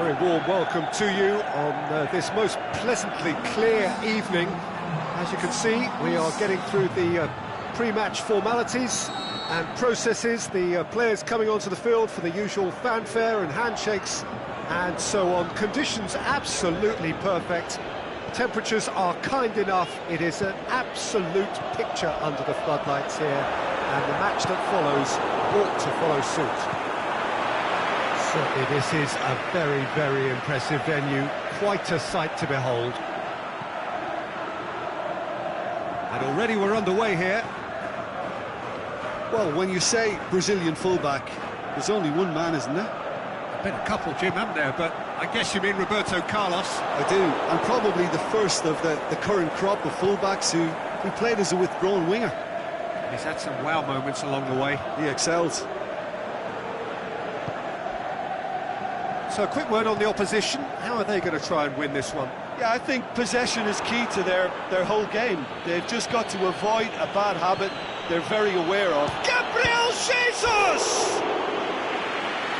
Very warm welcome to you on this most pleasantly clear evening. As you can see, we are getting through the pre-match formalities and processes, the players coming onto the field for the usual fanfare and handshakes and so on. Conditions absolutely perfect. Temperatures are kind enough. It is an absolute picture under the floodlights here, and the match that follows ought to follow suit. Certainly this is a very, very impressive venue, quite a sight to behold. And already we're underway here. Well, when you say Brazilian fullback, there's only one man, isn't there? Been a couple, Jim, haven't there? But I guess you mean Roberto Carlos. I do, and probably the first of the current crop of fullbacks who played as a withdrawn winger. He's had some wow moments along the way. He excels. So a quick word on the opposition. How are they going to try and win this one? Yeah, I think possession is key to their whole game. They've just got to avoid a bad habit they're very aware of. Gabriel Jesus!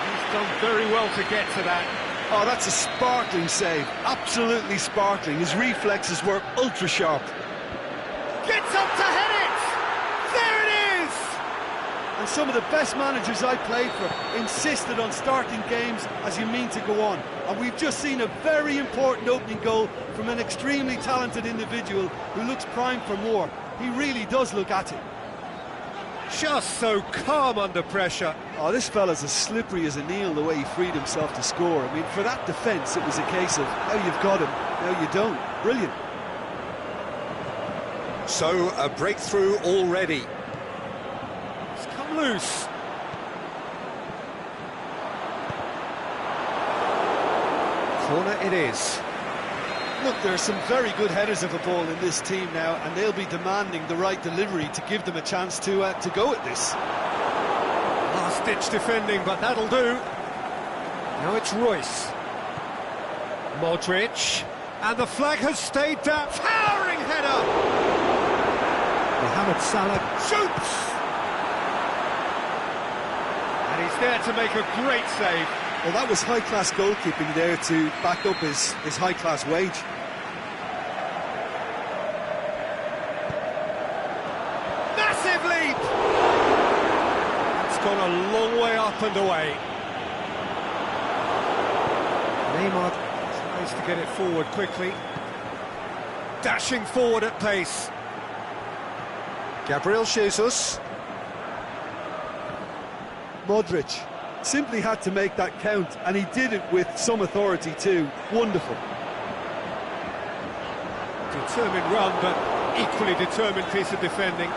He's done very well to get to that. Oh, that's a sparkling save. Absolutely sparkling. His reflexes were ultra sharp. Gets up to head it! There it is! And some of the best managers I played for insisted on starting games as you mean to go on. And we've just seen a very important opening goal from an extremely talented individual who looks primed for more. He really does look at it. Just so calm under pressure. Oh, this fella's as slippery as an eel, the way he freed himself to score. I mean, for that defence, it was a case of, now you've got him, now you don't. Brilliant. So, a breakthrough already. It's come loose. Corner it is. Look, there are some very good headers of a ball in this team now, and they'll be demanding the right delivery to give them a chance to go at this. Last-ditch defending, but that'll do. Now it's Royce. Modric. And the flag has stayed down. Towering header! Mohamed Salah shoots! And he's there to make a great save. Well, that was high-class goalkeeping there to back up his high-class wage. Massive leap! It's gone a long way up and away. Neymar tries to get it forward quickly. Dashing forward at pace. Gabriel Jesus. Modric simply had to make that count, and he did it with some authority too. Wonderful. Determined run, but equally determined piece of defending.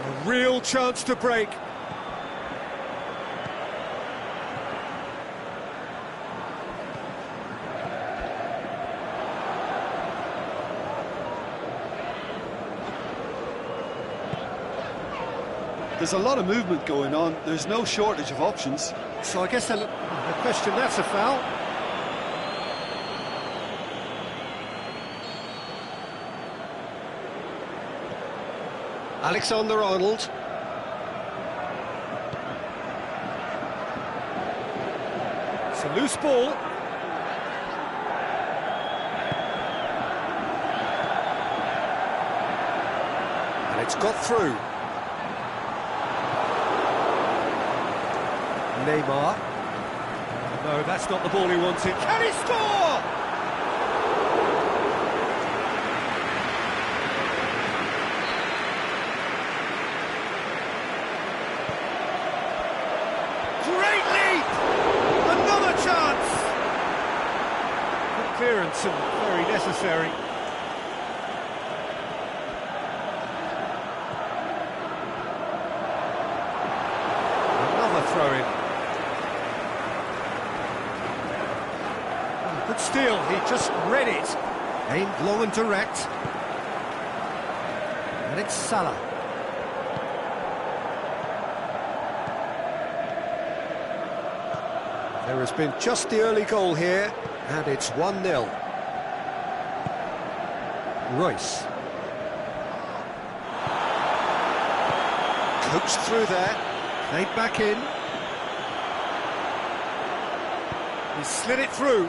A real chance to break. There's a lot of movement going on. There's no shortage of options. So I guess the question, that's a foul. Alexander-Arnold. It's a loose ball. And it's got through. Neymar. No, that's not the ball he wanted. Can he score? Great leap! Another chance! Good clearance and very necessary. Another throw-in. Good steal, he just read it. Aimed long and direct. And it's Salah. There has been just the early goal here, and it's 1-0. Royce. Coached through there, played back in. He slid it through.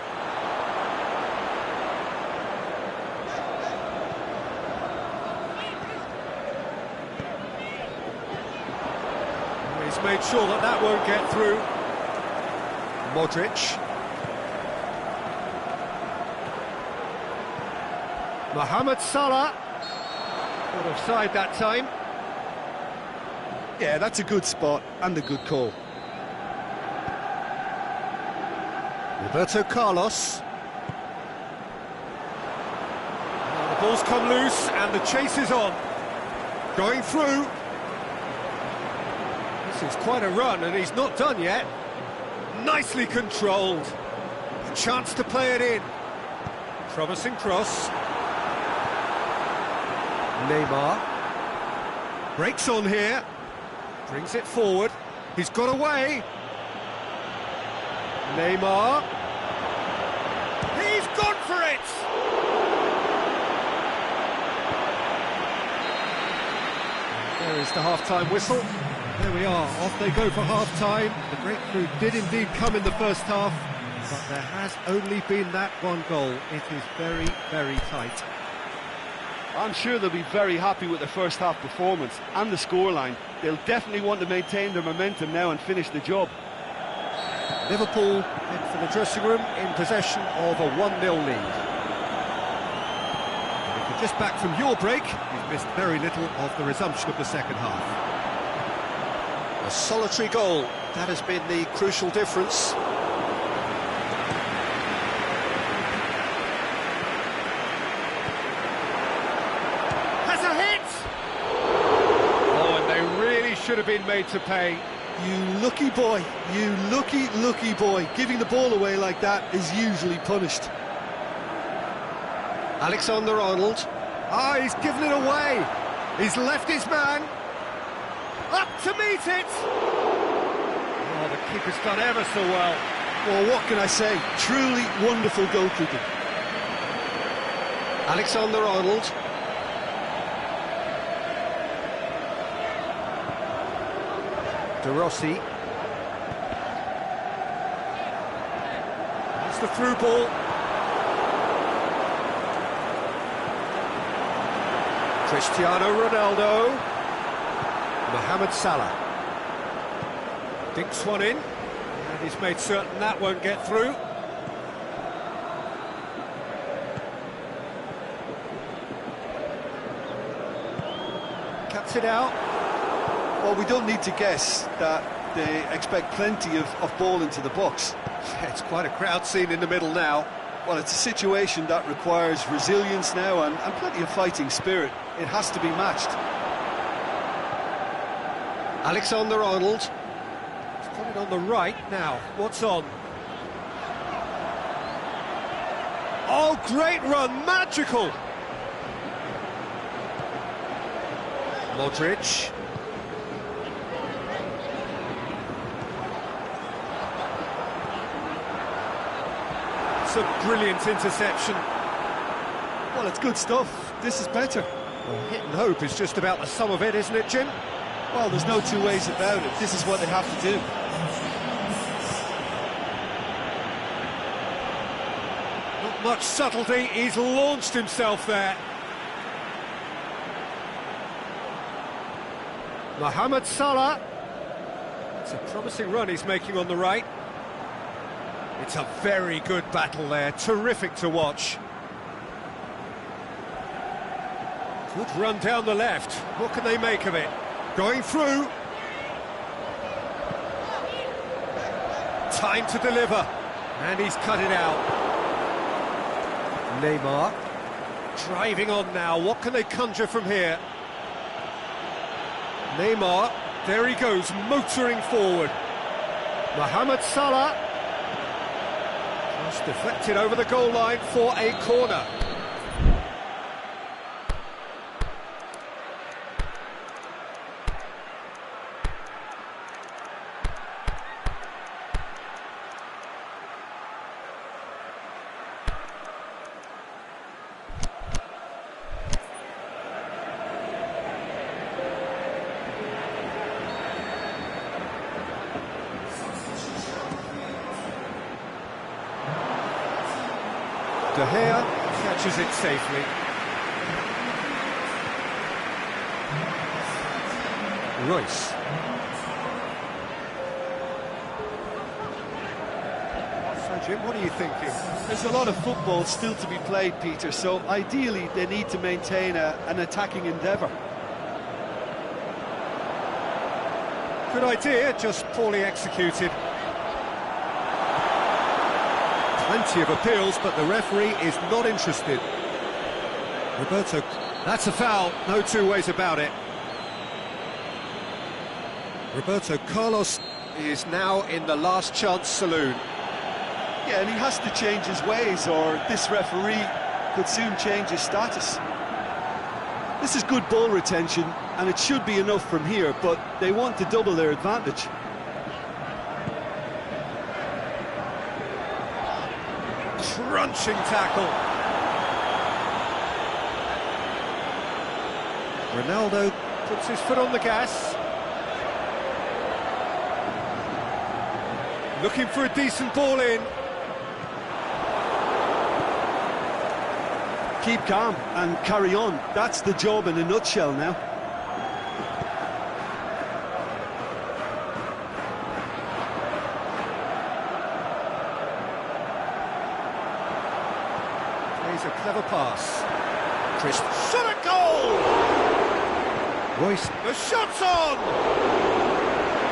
He's made sure that that won't get through. Modric. Mohamed Salah. Got offside that time. Yeah, that's a good spot and a good call. Roberto Carlos. Now the ball's come loose and the chase is on. Going through. This is quite a run and he's not done yet. Nicely controlled. A chance to play it in. Promising cross. Neymar. Breaks on here. Brings it forward. He's got away. Neymar. He's gone for it! There is the half-time whistle. There we are, off they go for half-time. The breakthrough did indeed come in the first half, but there has only been that one goal. It is very, very tight. I'm sure they'll be very happy with their first half performance and the scoreline. They'll definitely want to maintain their momentum now and finish the job. Liverpool head for the dressing room in possession of a 1-0 lead. And if you're just back from your break, you've missed very little of the resumption of the second half. A solitary goal, that has been the crucial difference. Has a hit! Oh, and they really should have been made to pay. You lucky boy, you lucky boy. Giving the ball away like that is usually punished. Alexander-Arnold. Ah, he's given it away. He's left his man. Up to meet it! Oh, the keeper's done ever so well. Well, what can I say? Truly wonderful goalkeeping. Alexander-Arnold. De Rossi. That's the through ball. Cristiano Ronaldo. Mohamed Salah. Dinks one in. And he's made certain that won't get through. Cuts it out. Well, we don't need to guess that they expect plenty of ball into the box. Yeah, it's quite a crowd scene in the middle now. Well, it's a situation that requires resilience now and plenty of fighting spirit. It has to be matched. Alexander-Arnold. He's got it on the right now. What's on? Oh, great run, magical! Modric. It's a brilliant interception. Well, it's good stuff. This is better. Well, hit and hope is just about the sum of it, isn't it, Jim? Well, there's no two ways about it. This is what they have to do. Not much subtlety, he's launched himself there. Mohamed Salah. It's a promising run he's making on the right. It's a very good battle there, terrific to watch. Good run down the left. What can they make of it? Going through. Time to deliver. And he's cut it out. Neymar. Driving on now. What can they conjure from here? Neymar. There he goes, motoring forward. Mohamed Salah. Just deflected over the goal line for a corner. De Gea catches it safely. Royce. So Jim, what are you thinking? There's a lot of football still to be played, Peter, so ideally they need to maintain an attacking endeavour. Good idea, just poorly executed. Plenty of appeals, but the referee is not interested. Roberto, that's a foul, no two ways about it. Roberto Carlos is now in the last chance saloon. Yeah, and he has to change his ways, or this referee could soon change his status. This is good ball retention, and it should be enough from here, but they want to double their advantage. Crunching tackle. Ronaldo puts his foot on the gas. Looking for a decent ball in. Keep calm and carry on. That's the job in a nutshell now. Plays a clever pass. Chris shot a goal! Royce, the shot's on!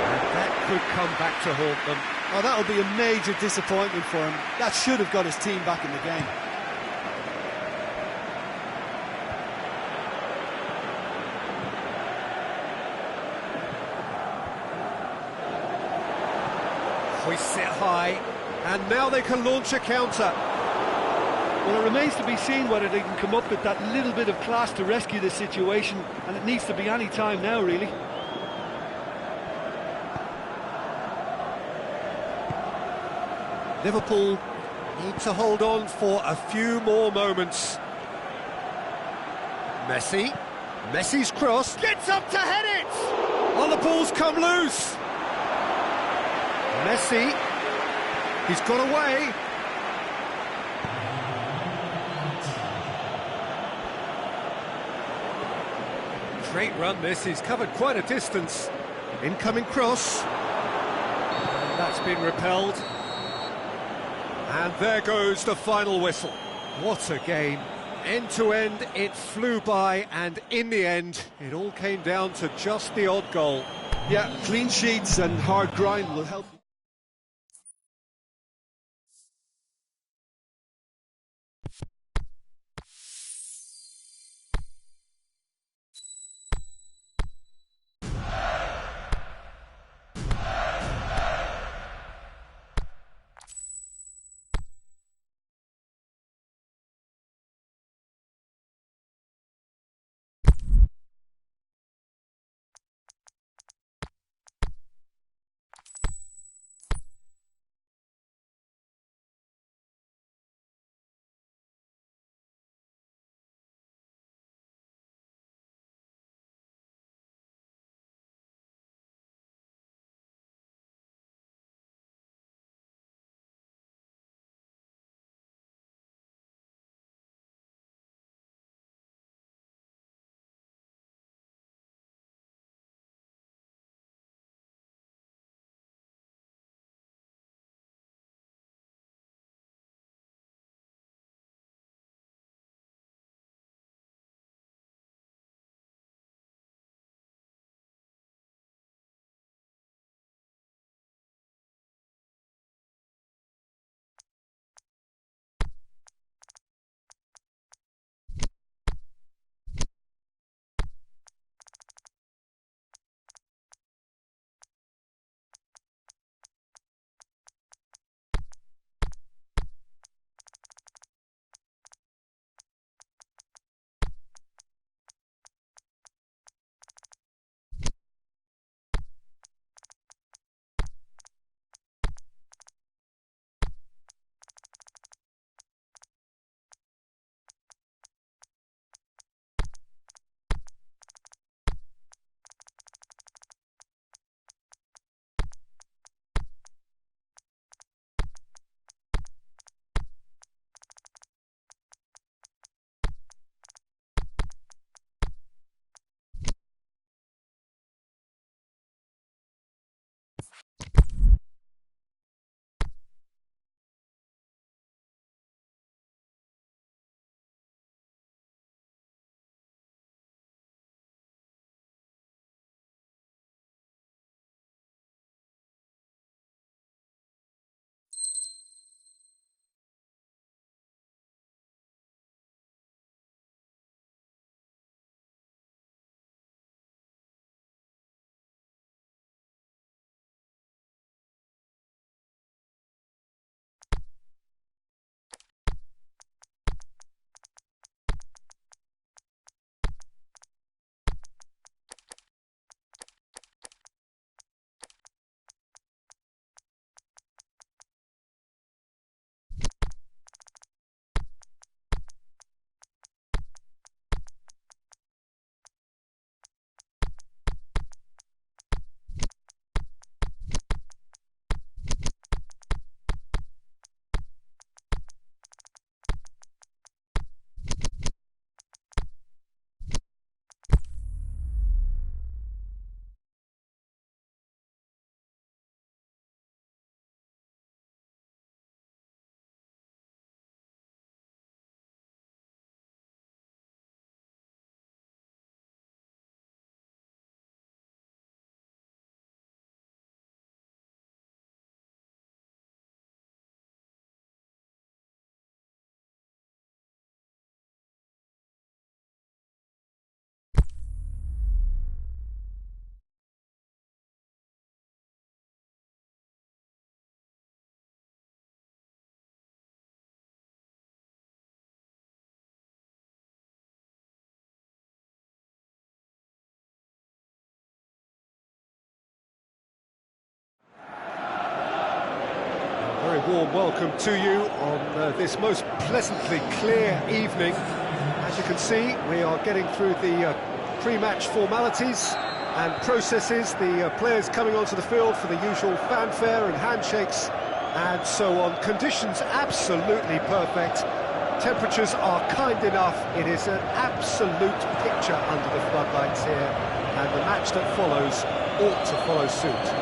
And that could come back to haunt them. Oh, that'll be a major disappointment for him. That should have got his team back in the game. Hoists it high, and now they can launch a counter. Well, it remains to be seen whether they can come up with that little bit of class to rescue this situation, and it needs to be any time now, really. Liverpool need to hold on for a few more moments. Messi's cross, gets up to head it! Oh, the ball's come loose! Messi, he's got away. Great run this, he's covered quite a distance. Incoming cross. And that's been repelled. And there goes the final whistle. What a game. End to end, it flew by, and in the end, it all came down to just the odd goal. Yeah, clean sheets and hard grind will help. warm welcome to you on this most pleasantly clear evening. As you can see, we are getting through the pre-match formalities and processes, the players coming onto the field for the usual fanfare and handshakes and so on. Conditions absolutely perfect. Temperatures are kind enough. It is an absolute picture under the floodlights here, and the match that follows ought to follow suit.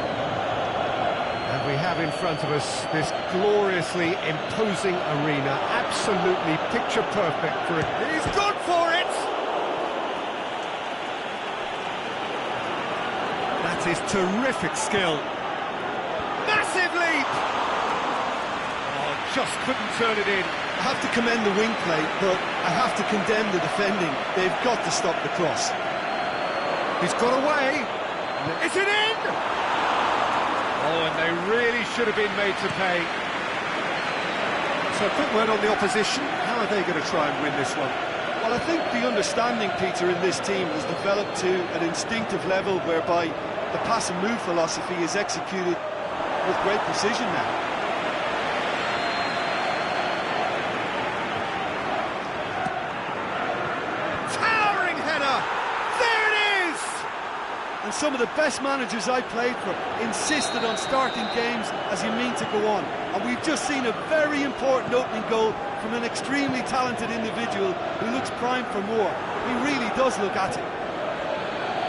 And we have in front of us this gloriously imposing arena, absolutely picture perfect for it. He's gone for it! That is terrific skill. Massive leap! Oh, just couldn't turn it in. I have to commend the wing play, but I have to condemn the defending. They've got to stop the cross. He's got away. It's an in! Oh, and they really should have been made to pay. So a quick word on the opposition. How are they going to try and win this one? Well, I think the understanding, Peter, in this team has developed to an instinctive level whereby the pass and move philosophy is executed with great precision now. And some of the best managers I played for insisted on starting games as you mean to go on. And we've just seen a very important opening goal from an extremely talented individual who looks primed for more. He really does look at it.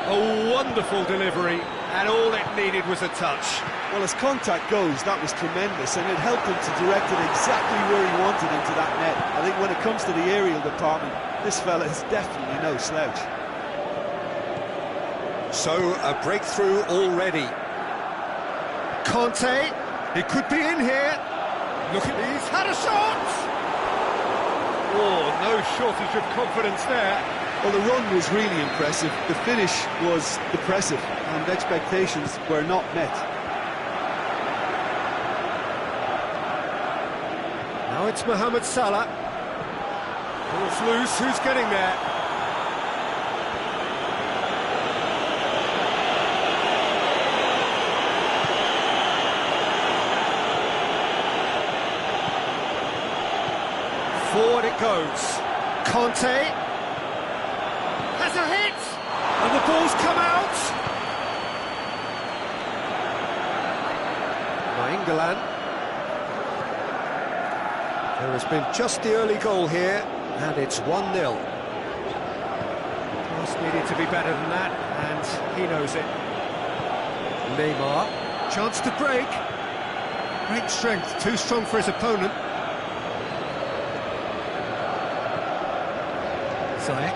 A wonderful delivery, and all it needed was a touch. Well, as contact goes, that was tremendous, and it helped him to direct it exactly where he wanted into that net. I think when it comes to the aerial department, this fella is definitely no slouch. So, a breakthrough already. Conte, he could be in here. Look at he's had a shot! Oh, no shortage of confidence there. Well, the run was really impressive. The finish was depressive, and expectations were not met. Now it's Mohamed Salah. Ball's loose, who's getting there? Forward it goes. Conte has a hit, and the ball's come out. Nainggolan. There has been just the early goal here, and it's 1-0. Pass needed to be better than that, and he knows it. Neymar, chance to break. Great strength, too strong for his opponent. Ziyech.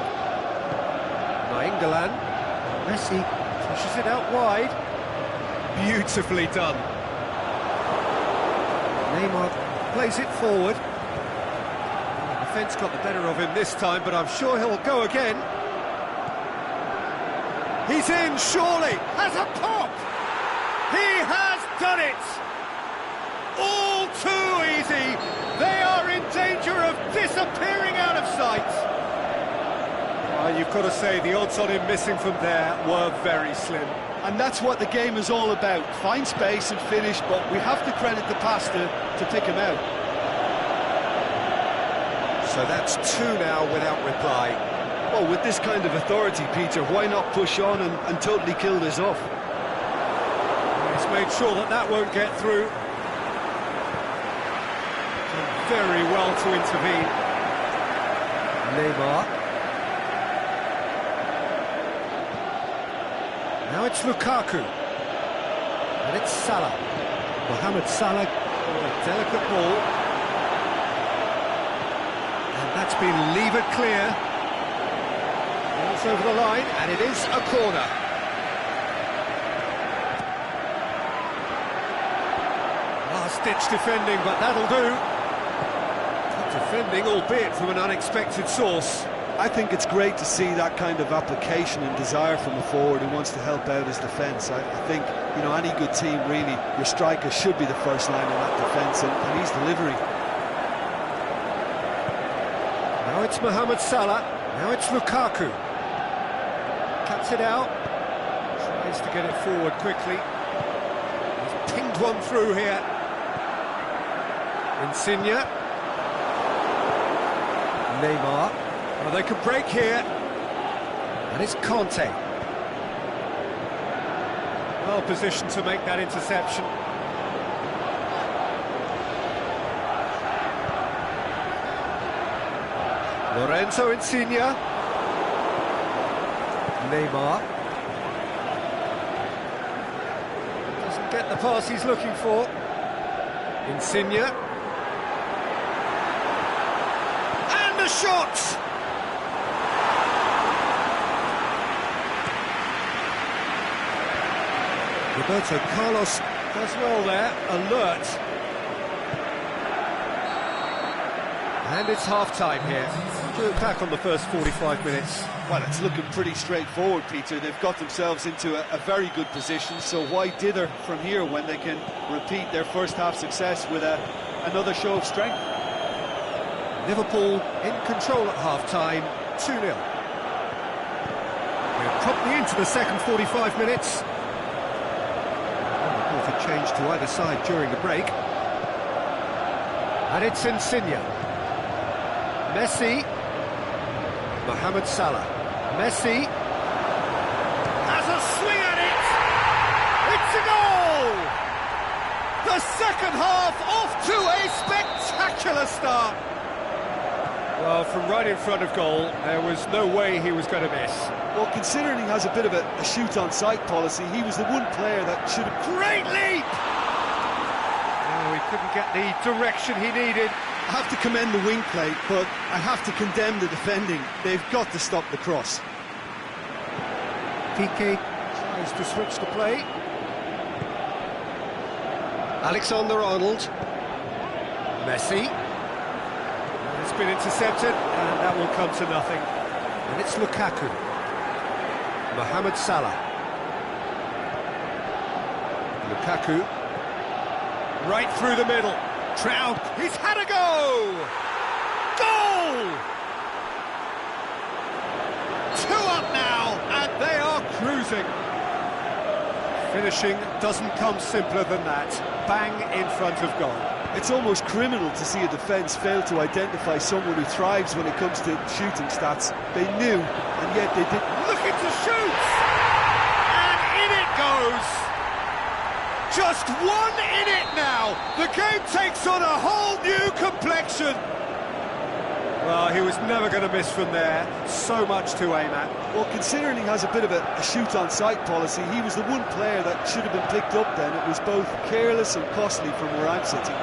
Nainggolan. Messi pushes it out wide. Beautifully done. Neymar plays it forward. The defence got the better of him this time, but I'm sure he'll go again. He's in, surely. Has a pop. He has done it. All too easy. They are in danger of disappearing out of sight. You've got to say, the odds on him missing from there were very slim. And that's what the game is all about. Find space and finish, but we have to credit the pass to pick him out. So that's two now without reply. Well, with this kind of authority, Peter, why not push on and totally kill this off? He's made sure that that won't get through. Done very well to intervene. Neymar. Now it's Lukaku, and it's Salah. Mohamed Salah, a delicate ball. And that's been levered clear. Ball's over the line, and it is a corner. Last-ditch defending, but that'll do. Good defending, albeit from an unexpected source. I think it's great to see that kind of application and desire from a forward who wants to help out his defence. I think, you know, any good team, really, your striker should be the first line in that defence, and he's delivering. Now it's Mohamed Salah, now it's Lukaku. Cuts it out, tries to get it forward quickly. He's pinged one through here. Insigne. Neymar. Well, they can break here. And it's Conte. Well positioned to make that interception. Lorenzo Insigne. Neymar. Doesn't get the pass he's looking for. Insigne. And the shot! Roberto Carlos does well there, alert. And it's half-time here. Drew back on the first 45 minutes. Well, it's looking pretty straightforward, Peter. They've got themselves into a very good position, so why dither from here when they can repeat their first-half success with another show of strength? Liverpool in control at half-time, 2-0. We're promptly into the second 45 minutes. A change to either side during the break. And it's Insigne. Messi. Mohamed Salah. Messi. Has a swing at it! It's a goal! The second half off to a spectacular start. Well, from right in front of goal, there was no way he was going to miss. Well, considering he has a bit of a shoot-on-sight policy, he was the one player that should have... Great leap! Oh, he couldn't get the direction he needed. I have to commend the wing play, but I have to condemn the defending. They've got to stop the cross. Piqué tries to switch the play. Alexander-Arnold. Messi. It's been intercepted, and that will come to nothing. And it's Lukaku. Mohamed Salah. Lukaku. Right through the middle. Trout. He's had a go! Goal! 2 up now, and they are cruising. Finishing doesn't come simpler than that. Bang in front of goal. It's almost criminal to see a defence fail to identify someone who thrives when it comes to shooting stats. They knew, and yet they didn't. Looking to shoot! And in it goes! Just 1 in it now! The game takes on a whole new complexion! Well, he was never going to miss from there. So much to aim at. Well, considering he has a bit of a shoot-on-sight policy, he was the one player that should have been picked up then. It was both careless and costly from where I'm sitting.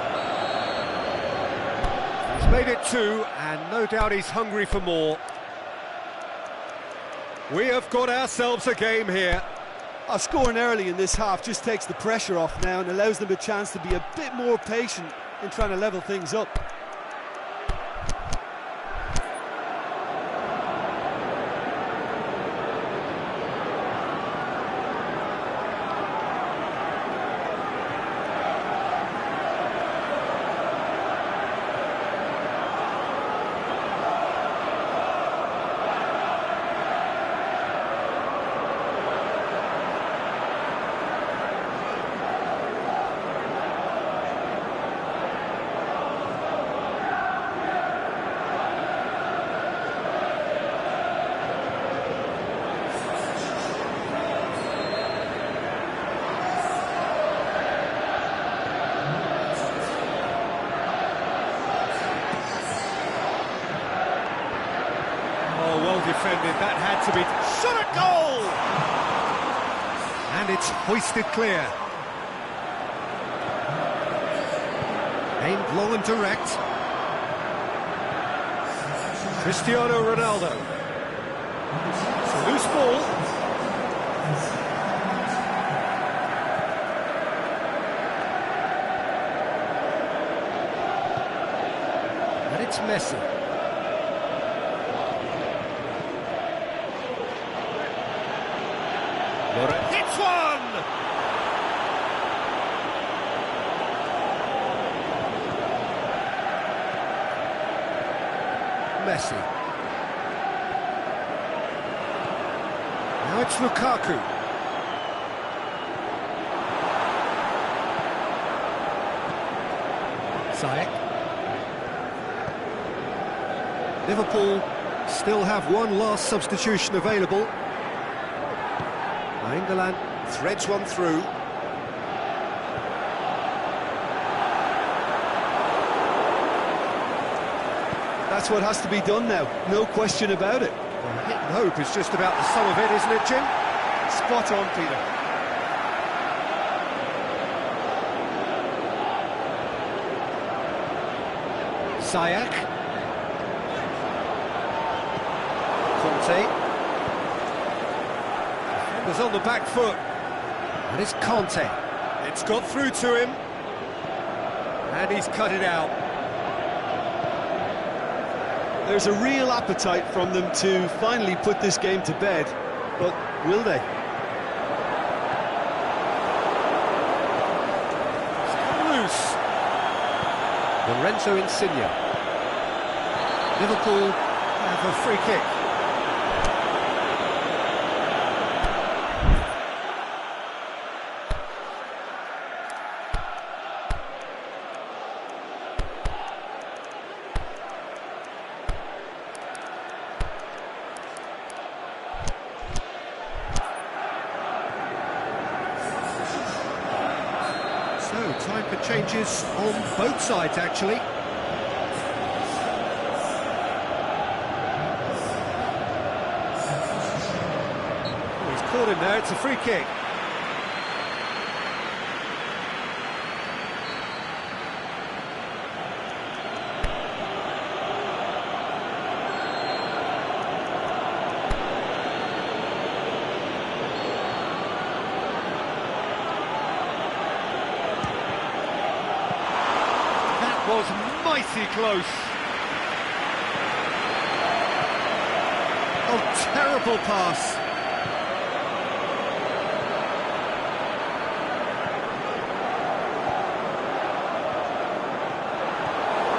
He's made it 2, and no doubt he's hungry for more. We have got ourselves a game here. Scoring early in this half just takes the pressure off now and allows them a chance to be a bit more patient in trying to level things up. Defended, that had to be shot at goal, and it's hoisted clear. Aimed low and direct. Cristiano Ronaldo. It's a loose ball. And it's Messi. Hits one! Messi. Now it's Lukaku. Ziyech. Liverpool still have one last substitution available. England threads one through. That's what has to be done now, no question about it. Well, hit and hope is just about the sum of it, isn't it, Jim? Spot on, Peter. Sayak. Conte. Defenders on the back foot. And it's Conte. It's got through to him. And he's cut it out. There's a real appetite from them to finally put this game to bed, but will they? It's come loose. Lorenzo Insigne. Liverpool have a free kick. So, time for changes on both sides, actually. Oh, he's caught him there, it's a free kick. Was mighty close. Oh, terrible pass.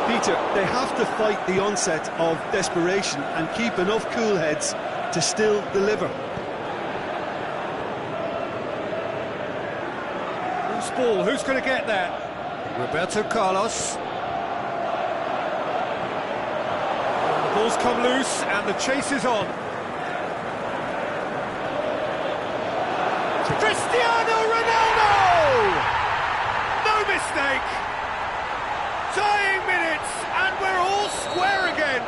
Peter, they have to fight the onset of desperation and keep enough cool heads to still deliver. Who's ball? Who's going to get that? Roberto Carlos. The ball's come loose and the chase is on. Cristiano Ronaldo! No mistake! Tying minutes and we're all square again.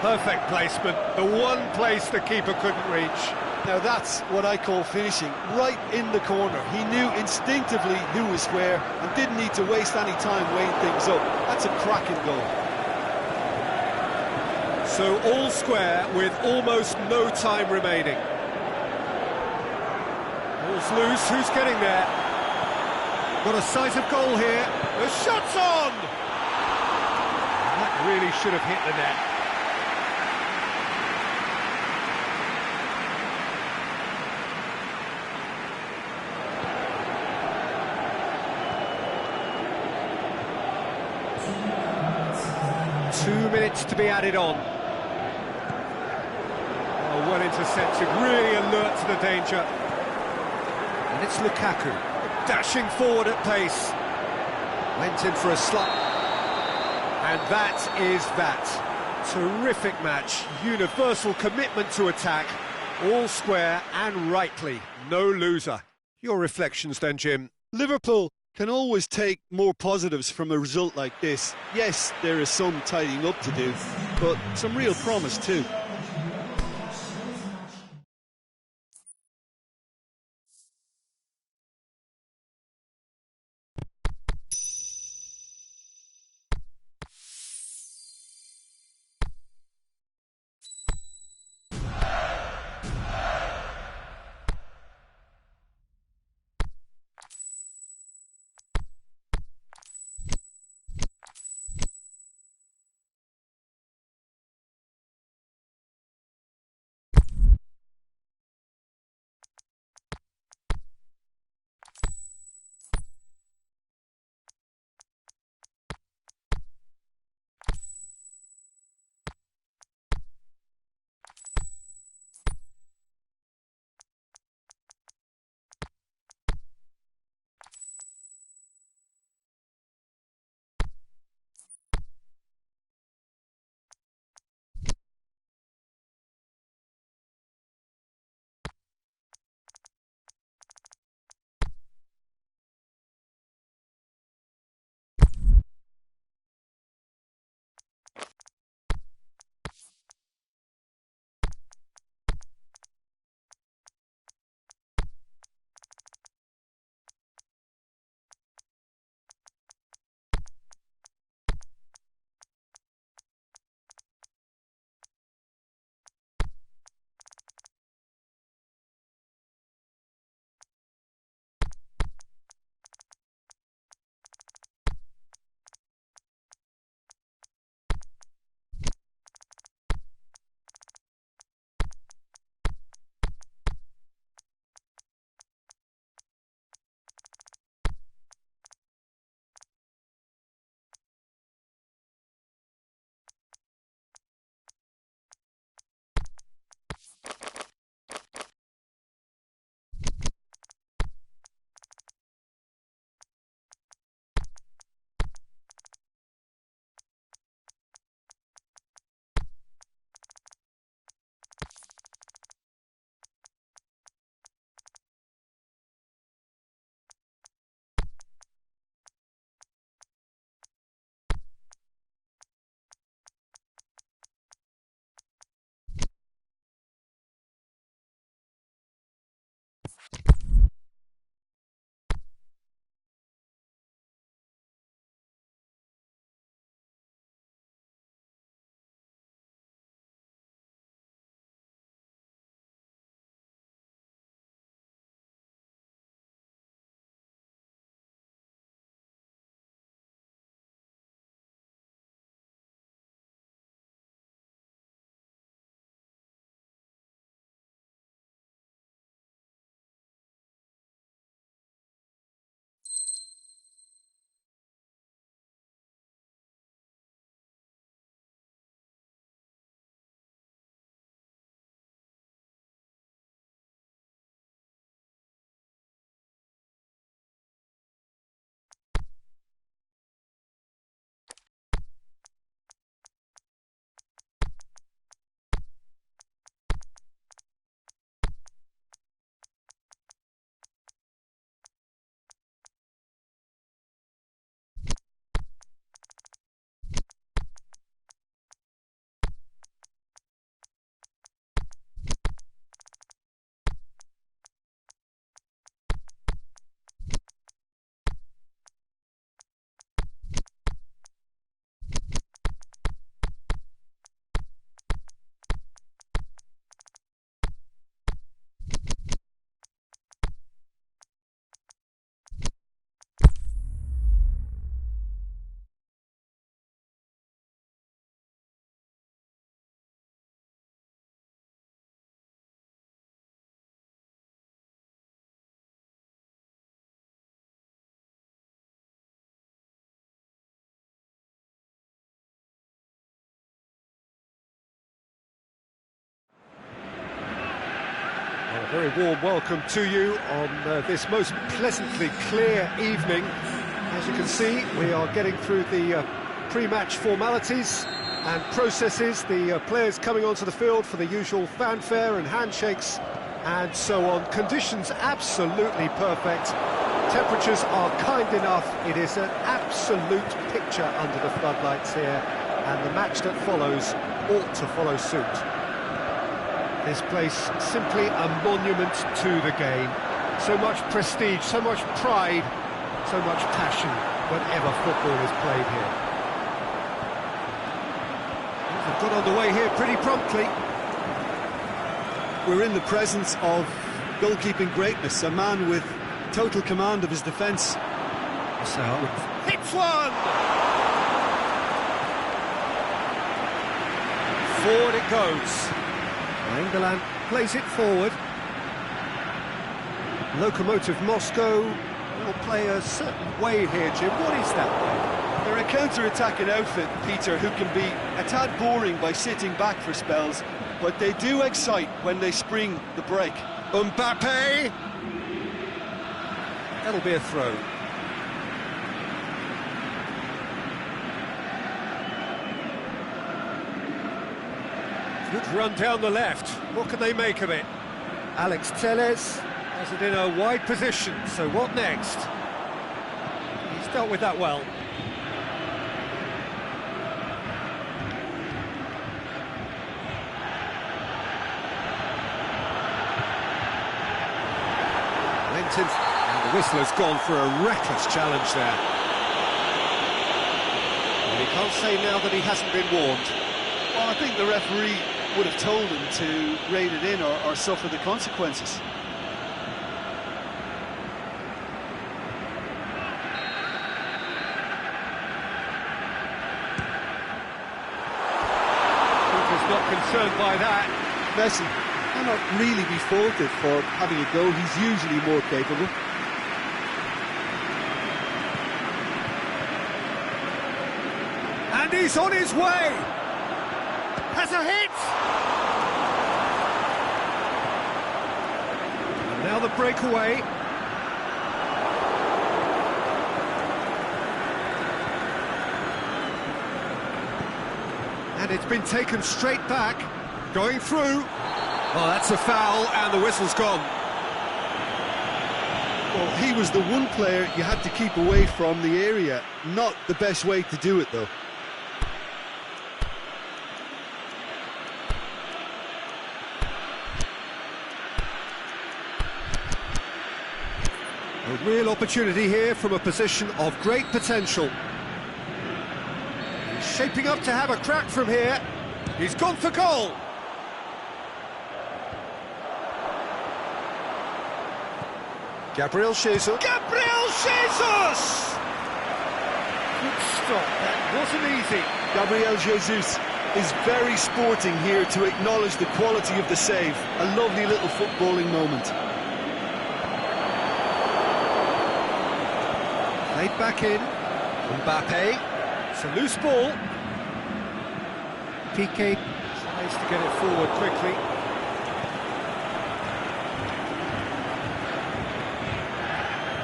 Perfect placement, the one place the keeper couldn't reach. Now that's what I call finishing, right in the corner. He knew instinctively who was where and didn't need to waste any time weighing things up. That's a cracking goal. So all square with almost no time remaining. Ball's loose, who's getting there? Got a sight of goal here. The shot's on! That really should have hit the net. Two minutes to be added on. Oh, well intercepted, really alert to the danger. And it's Lukaku, dashing forward at pace. Went in for a slot. And that is that. Terrific match, universal commitment to attack, all square and rightly, no loser. Your reflections then, Jim? Liverpool can always take more positives from a result like this. Yes, there is some tidying up to do, but some real promise too. A very warm welcome to you on this most pleasantly clear evening. As you can see, we are getting through the pre-match formalities and processes, the players coming onto the field for the usual fanfare and handshakes and so on. Conditions absolutely perfect. Temperatures are kind enough. It is an absolute picture under the floodlights here, and the match that follows ought to follow suit. This place simply a monument to the game. So much prestige, so much pride, so much passion whenever football is played here. They've got underway here pretty promptly. We're in the presence of goalkeeping greatness, a man with total command of his defence. Hits one! Forward it goes. England plays it forward. Lokomotiv Moscow will play a certain way here, Jim. What is that way? They're a counter-attacking outfit, Peter, who can be a tad boring by sitting back for spells, but they do excite when they spring the break. Mbappe! That'll be a throw. Good run down the left. What can they make of it? Alex Telles has it in a wide position, so what next? He's dealt with that well. Linton, and the whistle has gone for a reckless challenge there. And he can't say now that he hasn't been warned. Well, I think the referee would have told him to rein it in or suffer the consequences. Keeper's not concerned by that. Messi cannot really be faulted for having a go. He's usually more capable. And he's on his way! Has a hit! And now the breakaway. And it's been taken straight back, going through. Oh, that's a foul, and the whistle's gone. Well, he was the one player you had to keep away from the area. Not the best way to do it, though. A real opportunity here from a position of great potential. He's shaping up to have a crack from here. He's gone for goal. Gabriel Jesus. Gabriel Jesus! Good stop, that wasn't easy. Gabriel Jesus is very sporting here to acknowledge the quality of the save. A lovely little footballing moment. Played back in. Mbappe. It's a loose ball. Piqué tries to get it forward quickly.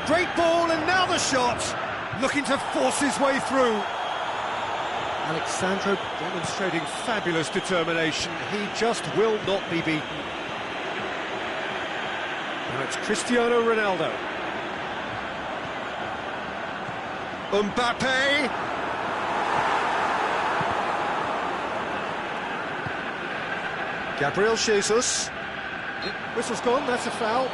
Great ball, and now the shot. Looking to force his way through. Alexandro demonstrating fabulous determination. He just will not be beaten. Now it's Cristiano Ronaldo. Mbappe! Gabriel Jesus. Whistle's gone, that's a foul.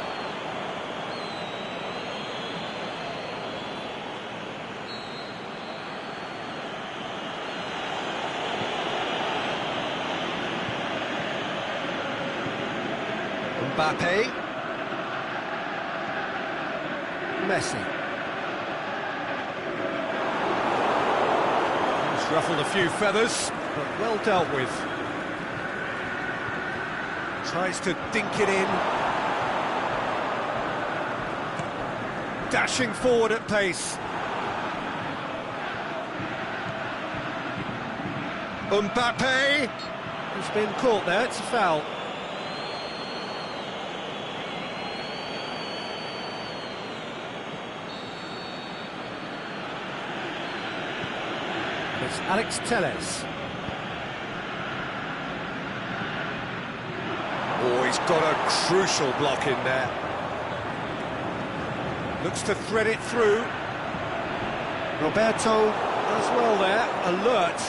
Mbappe. Messi. He's ruffled a few feathers, but well dealt with. Tries to dink it in. Dashing forward at pace. Mbappe. He's been caught there, it's a foul. It's Alex Telles. Oh, he's got a crucial block in there. Looks to thread it through. Roberto as well there, alert.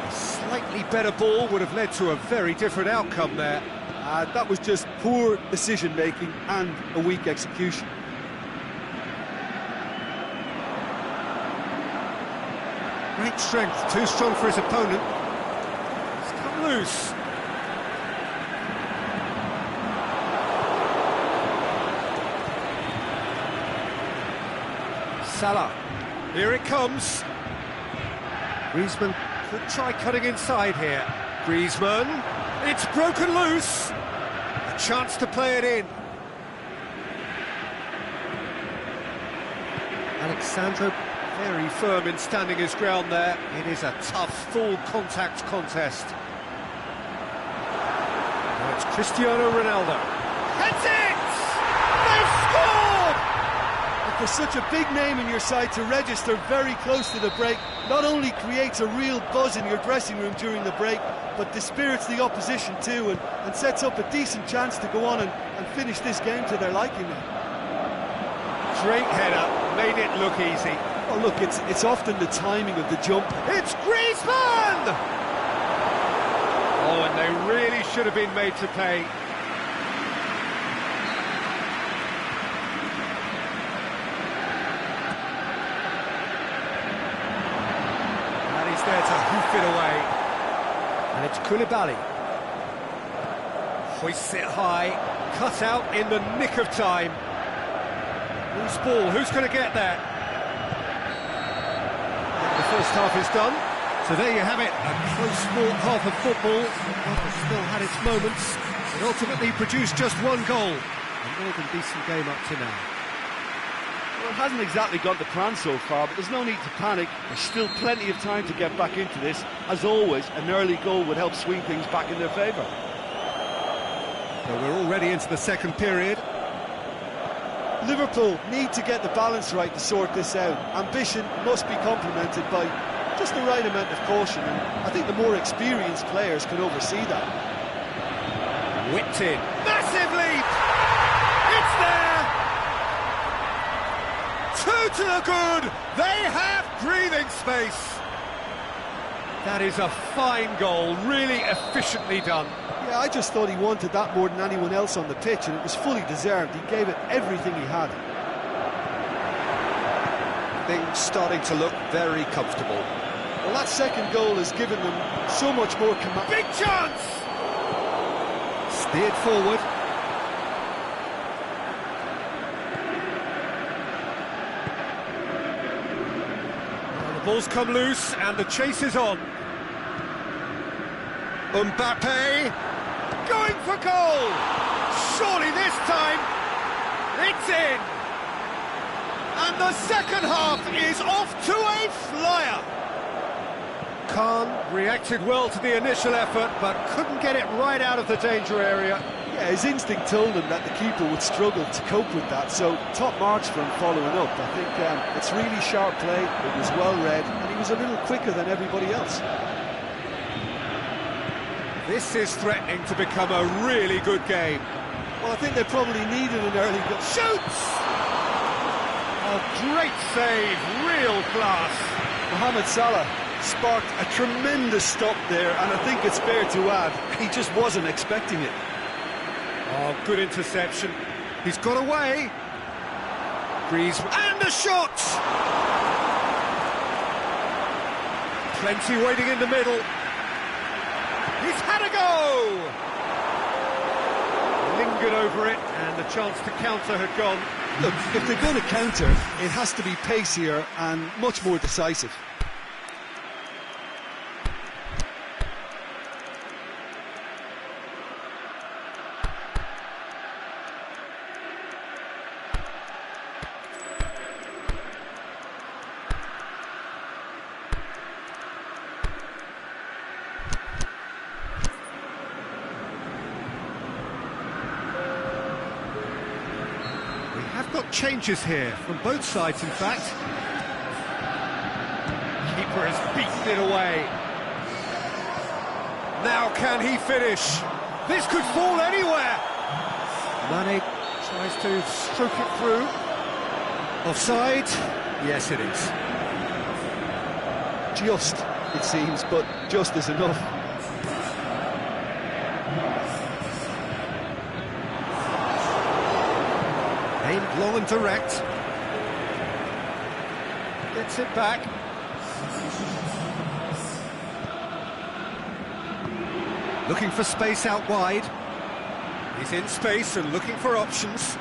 A slightly better ball would have led to a very different outcome there. That was just poor decision-making and a weak execution. Great strength, too strong for his opponent. It's come loose. Salah, here it comes. Griezmann could try cutting inside here. Griezmann, it's broken loose. A chance to play it in. Alexandro, very firm in standing his ground there. It is a tough, full contact contest. Now it's Cristiano Ronaldo. That's it! They've scored! For such a big name in your side to register very close to the break not only creates a real buzz in your dressing room during the break, but dispirits the opposition too, and sets up a decent chance to go on and finish this game to their liking now. Great header, made it look easy. Oh look, it's often the timing of the jump. It's Griezmann! Oh, and they really should have been made to pay. There to hoof it away, and it's Koulibaly. Hoists it high, cut out in the nick of time. Loose ball, who's going to get there? The first half is done, so there you have it, a close-fought half of football. But still had its moments. It ultimately produced just one goal. A more than decent game up to now. Well, it hasn't exactly gone to plan so far, but there's no need to panic. There's still plenty of time to get back into this. As always, an early goal would help swing things back in their favour. So we're already into the second period. Liverpool need to get the balance right to sort this out. Ambition must be complemented by just the right amount of caution, and I think the more experienced players can oversee that. Whipped in. Massive leap! It's there! Two to the good! They have breathing space! That is a fine goal, really efficiently done. Yeah, I just thought he wanted that more than anyone else on the pitch, and it was fully deserved. He gave it everything he had. Things starting to look very comfortable. Well, that second goal has given them so much more command. Big chance! Steered forward. The ball's come loose and the chase is on. Mbappe going for goal. Surely this time it's in. And the second half is off to a flyer. Khan reacted well to the initial effort, but couldn't get it right out of the danger area. Yeah, his instinct told him that the keeper would struggle to cope with that, so top marks for him following up. I think it's really sharp play, it was well read, and he was a little quicker than everybody else. This is threatening to become a really good game. Well, I think they probably needed an early goal. Shoots! A great save, real class. Mohamed Salah sparked a tremendous stop there, and I think it's fair to add, he just wasn't expecting it. Oh, good interception. He's got away. Griezmann, and a shot! Plenty waiting in the middle. He's had a go! Lingered over it, and the chance to counter had gone. Look, if they're going to counter, it has to be pacier and much more decisive. Got changes here from both sides, in fact. Keep Keeper has beaten it away. Now can he finish? This could fall anywhere. Mane tries to stroke it through. Offside? Yes, it is. Just, it seems, but just is enough. Aimed long and direct. Gets it back. Looking for space out wide. He's in space and looking for options.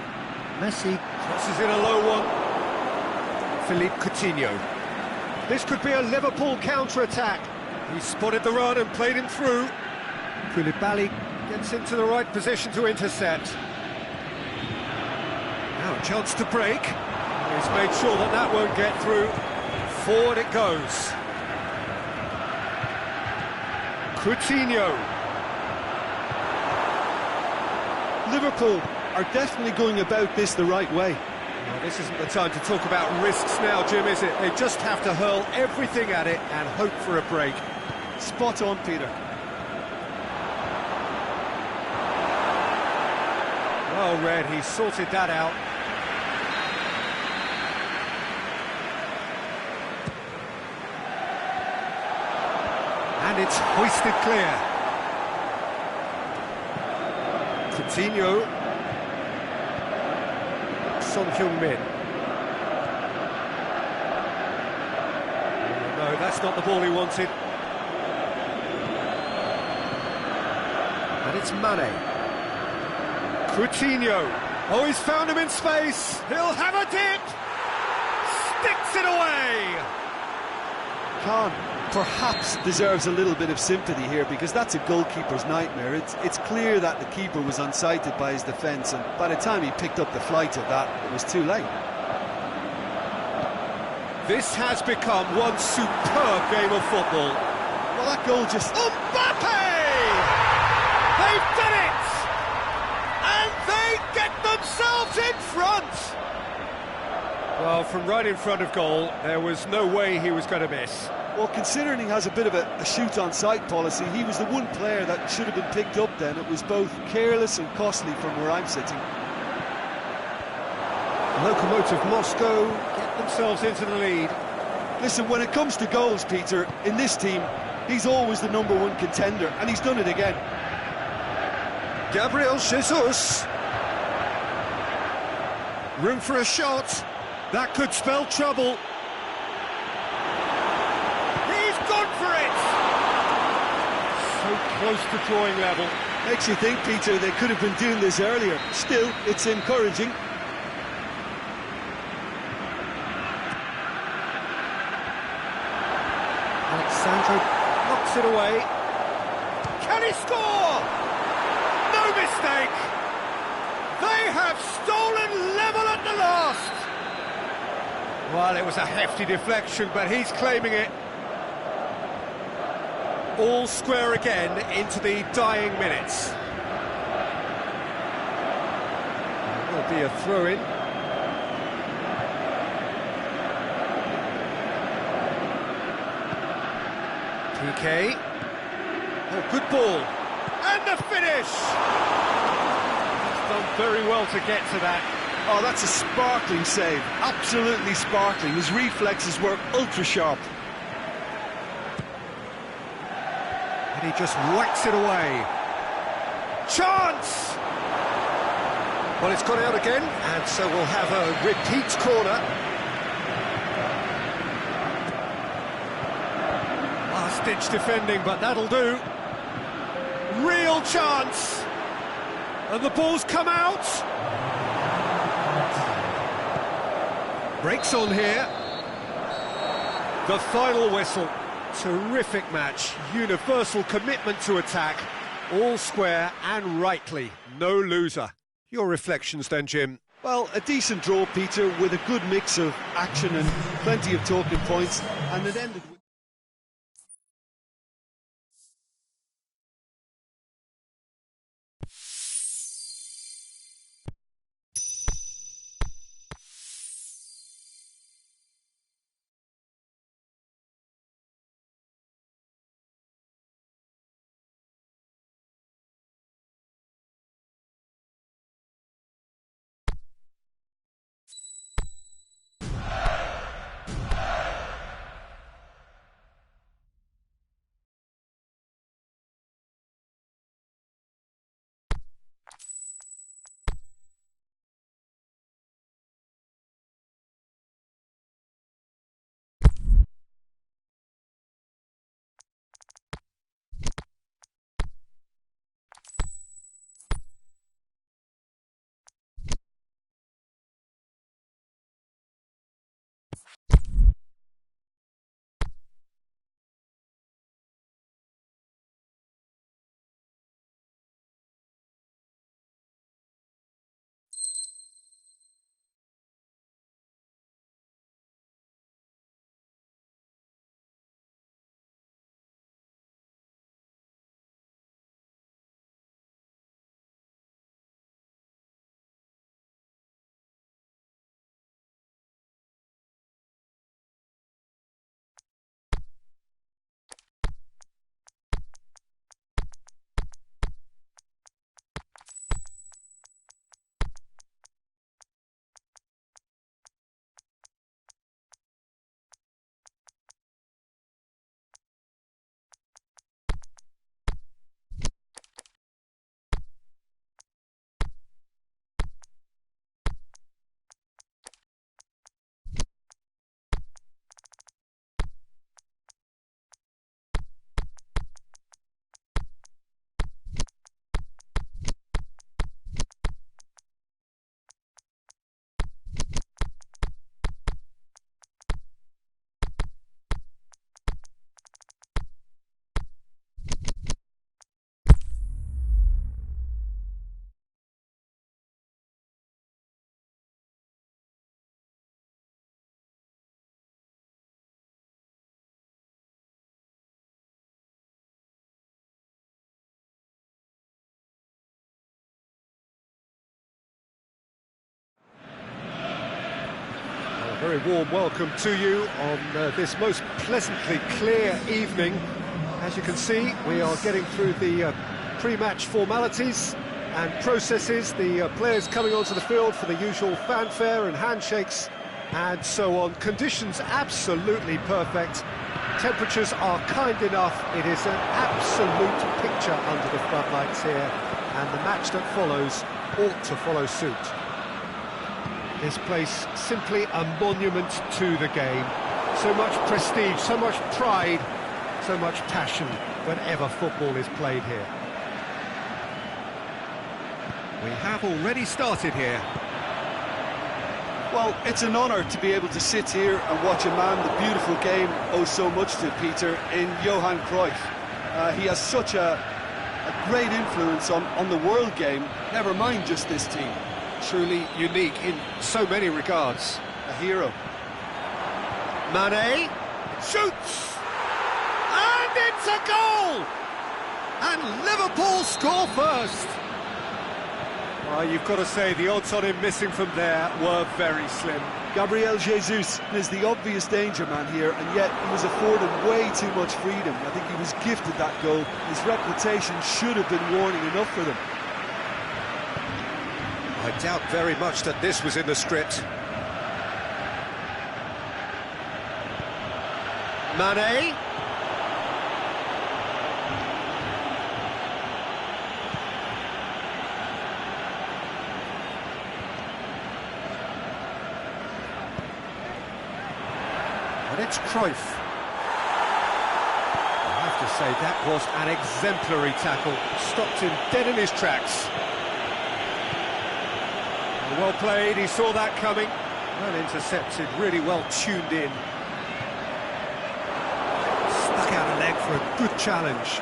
Messi crosses in a low one. Philippe Coutinho. This could be a Liverpool counter-attack. He spotted the run and played him through. Koulibaly gets into the right position to intercept. Now a chance to break. He's made sure that that won't get through. Forward it goes. Coutinho. Liverpool are definitely going about this the right way. Well, this isn't the time to talk about risks now, Jim, is it? They just have to hurl everything at it and hope for a break. Spot on, Peter. Well read, he sorted that out. And it's hoisted clear. Coutinho. Son Heung-min. No, that's not the ball he wanted. And it's Mane. Coutinho. Oh, he's found him in space. He'll have a dip. Sticks it away. Khan perhaps deserves a little bit of sympathy here, because that's a goalkeeper's nightmare. It's clear that the keeper was unsighted by his defence, and by the time he picked up the flight of that, it was too late. This has become one superb game of football. Well, that goal just... Mbappe! They've done it! And they get themselves in front! Well, from right in front of goal, there was no way he was going to miss. Well, considering he has a bit of a shoot-on-sight policy, he was the one player that should have been picked up then. It was both careless and costly from where I'm sitting. Lokomotiv Moscow get themselves into the lead. Listen, when it comes to goals, Peter, in this team, he's always the #1 contender, and he's done it again. Gabriel Jesus. Room for a shot. That could spell trouble. Gone for it! So close to drawing level. Makes you think, Peter, they could have been doing this earlier. Still, it's encouraging. Alexandro knocks it away. Can he score? No mistake! They have stolen level at the last! Well, it was a hefty deflection, but he's claiming it. All square again into the dying minutes. There'll be a throw-in. PK. Oh, good ball. And the finish! He's done very well to get to that. Oh, that's a sparkling save. Absolutely sparkling. His reflexes were ultra-sharp. And he just whacks it away. Chance! Well, it's gone out again, and so we'll have a repeat corner. Last-ditch defending, but that'll do. Real chance! And the ball's come out. Breaks on here. The final whistle. Terrific match, universal commitment to attack, all square and rightly, no loser. Your reflections then, Jim? Well, a decent draw, Peter, with a good mix of action and plenty of talking points, and it ended with... Very warm welcome to you on this most pleasantly clear evening. As you can see, we are getting through the pre-match formalities and processes, the players coming onto the field for the usual fanfare and handshakes and so on. Conditions absolutely perfect. Temperatures are kind enough. It is an absolute picture under the floodlights here, and the match that follows ought to follow suit. This place simply a monument to the game. So much prestige, so much pride, so much passion whenever football is played here. We have already started here. Well, it's an honour to be able to sit here and watch a man the beautiful game owes so much to, Peter, in Johan Cruyff. He has such a great influence on the world game, never mind just this team. Truly unique in so many regards. A hero. Mane shoots! And it's a goal! And Liverpool score first! Well, you've got to say the odds on him missing from there were very slim. Gabriel Jesus is the obvious danger man here, and yet he was afforded way too much freedom. I think he was gifted that goal. His reputation should have been warning enough for them. I doubt very much that this was in the script. Mane. And it's Cruyff. I have to say, that was an exemplary tackle. Stopped him dead in his tracks. Well played, he saw that coming. Well intercepted, really well tuned in. Stuck out a leg for a good challenge.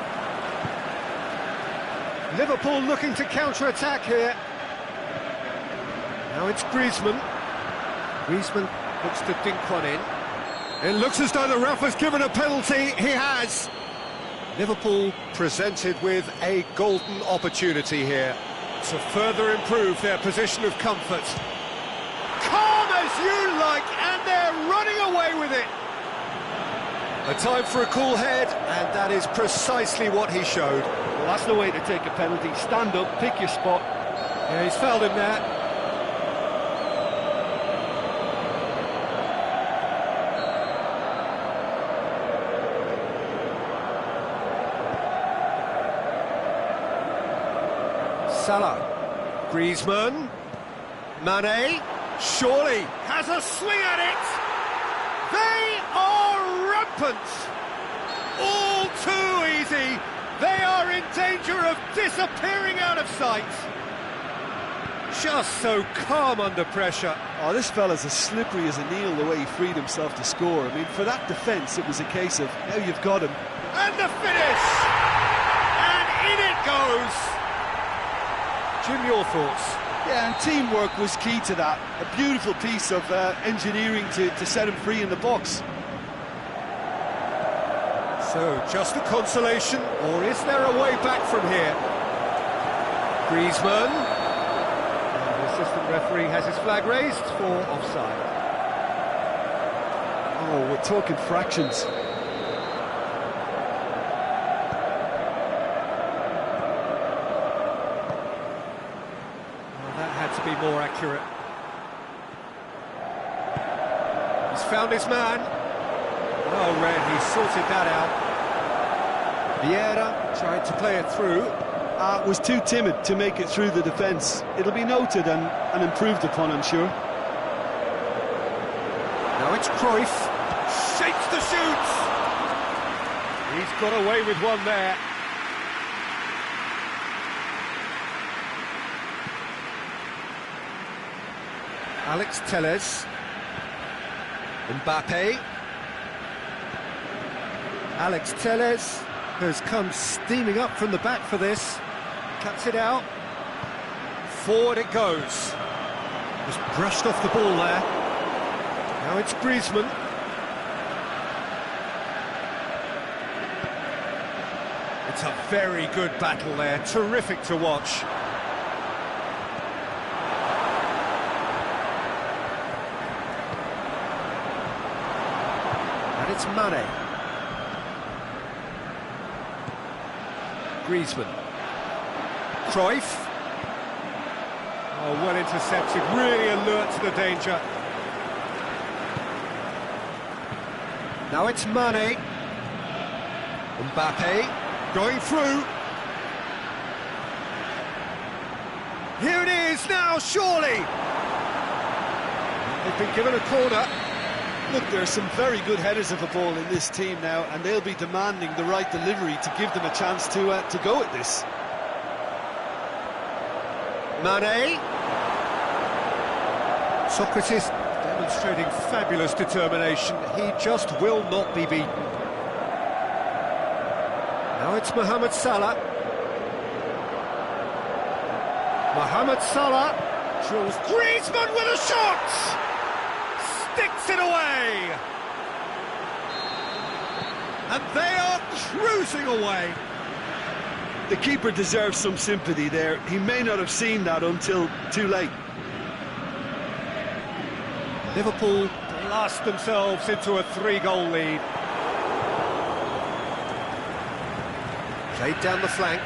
Liverpool looking to counter-attack here. Now it's Griezmann. Griezmann looks to dink one in. It looks as though the ref has given a penalty. He has. Liverpool presented with a golden opportunity here to further improve their position of comfort. Calm as you like, and they're running away with it. A time for a cool head, and that is precisely what he showed. Well, that's the way to take a penalty. Stand up, pick your spot. Yeah, he's fouled him there. Salah, Griezmann, Mane, surely has a swing at it. They are rampant. All too easy. They are in danger of disappearing out of sight. Just so calm under pressure. Oh, this fella's as slippery as a needle the way he freed himself to score. I mean, for that defence, it was a case of, now you've got him. And the finish! And in it goes! Jim, your thoughts? Yeah, and teamwork was key to that. A beautiful piece of engineering to set him free in the box. So, just a consolation, or is there a way back from here? Griezmann. And the assistant referee has his flag raised for offside. Oh, we're talking fractions. To be more accurate. He's found his man. Oh, Red, he sorted that out. Vieira tried to play it through. Was too timid to make it through the defence. It'll be noted and improved upon, I'm sure. Now it's Cruyff. Shakes the shoots. He's got away with one there. Alex Telles, Mbappe, Alex Telles has come steaming up from the back for this, cuts it out, forward it goes, just brushed off the ball there, now it's Griezmann, it's a very good battle there, terrific to watch. it's Mane. Griezmann. Cruyff. Oh, well intercepted, really alert to the danger. Now it's Mane. Mbappe going through. Here it is now, surely. They've been given a corner. Look, there are some very good headers of the ball in this team now, and they'll be demanding the right delivery to give them a chance to go at this. Mane. Socrates demonstrating fabulous determination. He just will not be beaten. Now it's Mohamed Salah. Mohamed Salah drills. Griezmann with a shot! Sticks it away! And they are cruising away. The keeper deserves some sympathy there. He may not have seen that until too late. Liverpool blast themselves into a 3-goal lead. Played down the flank.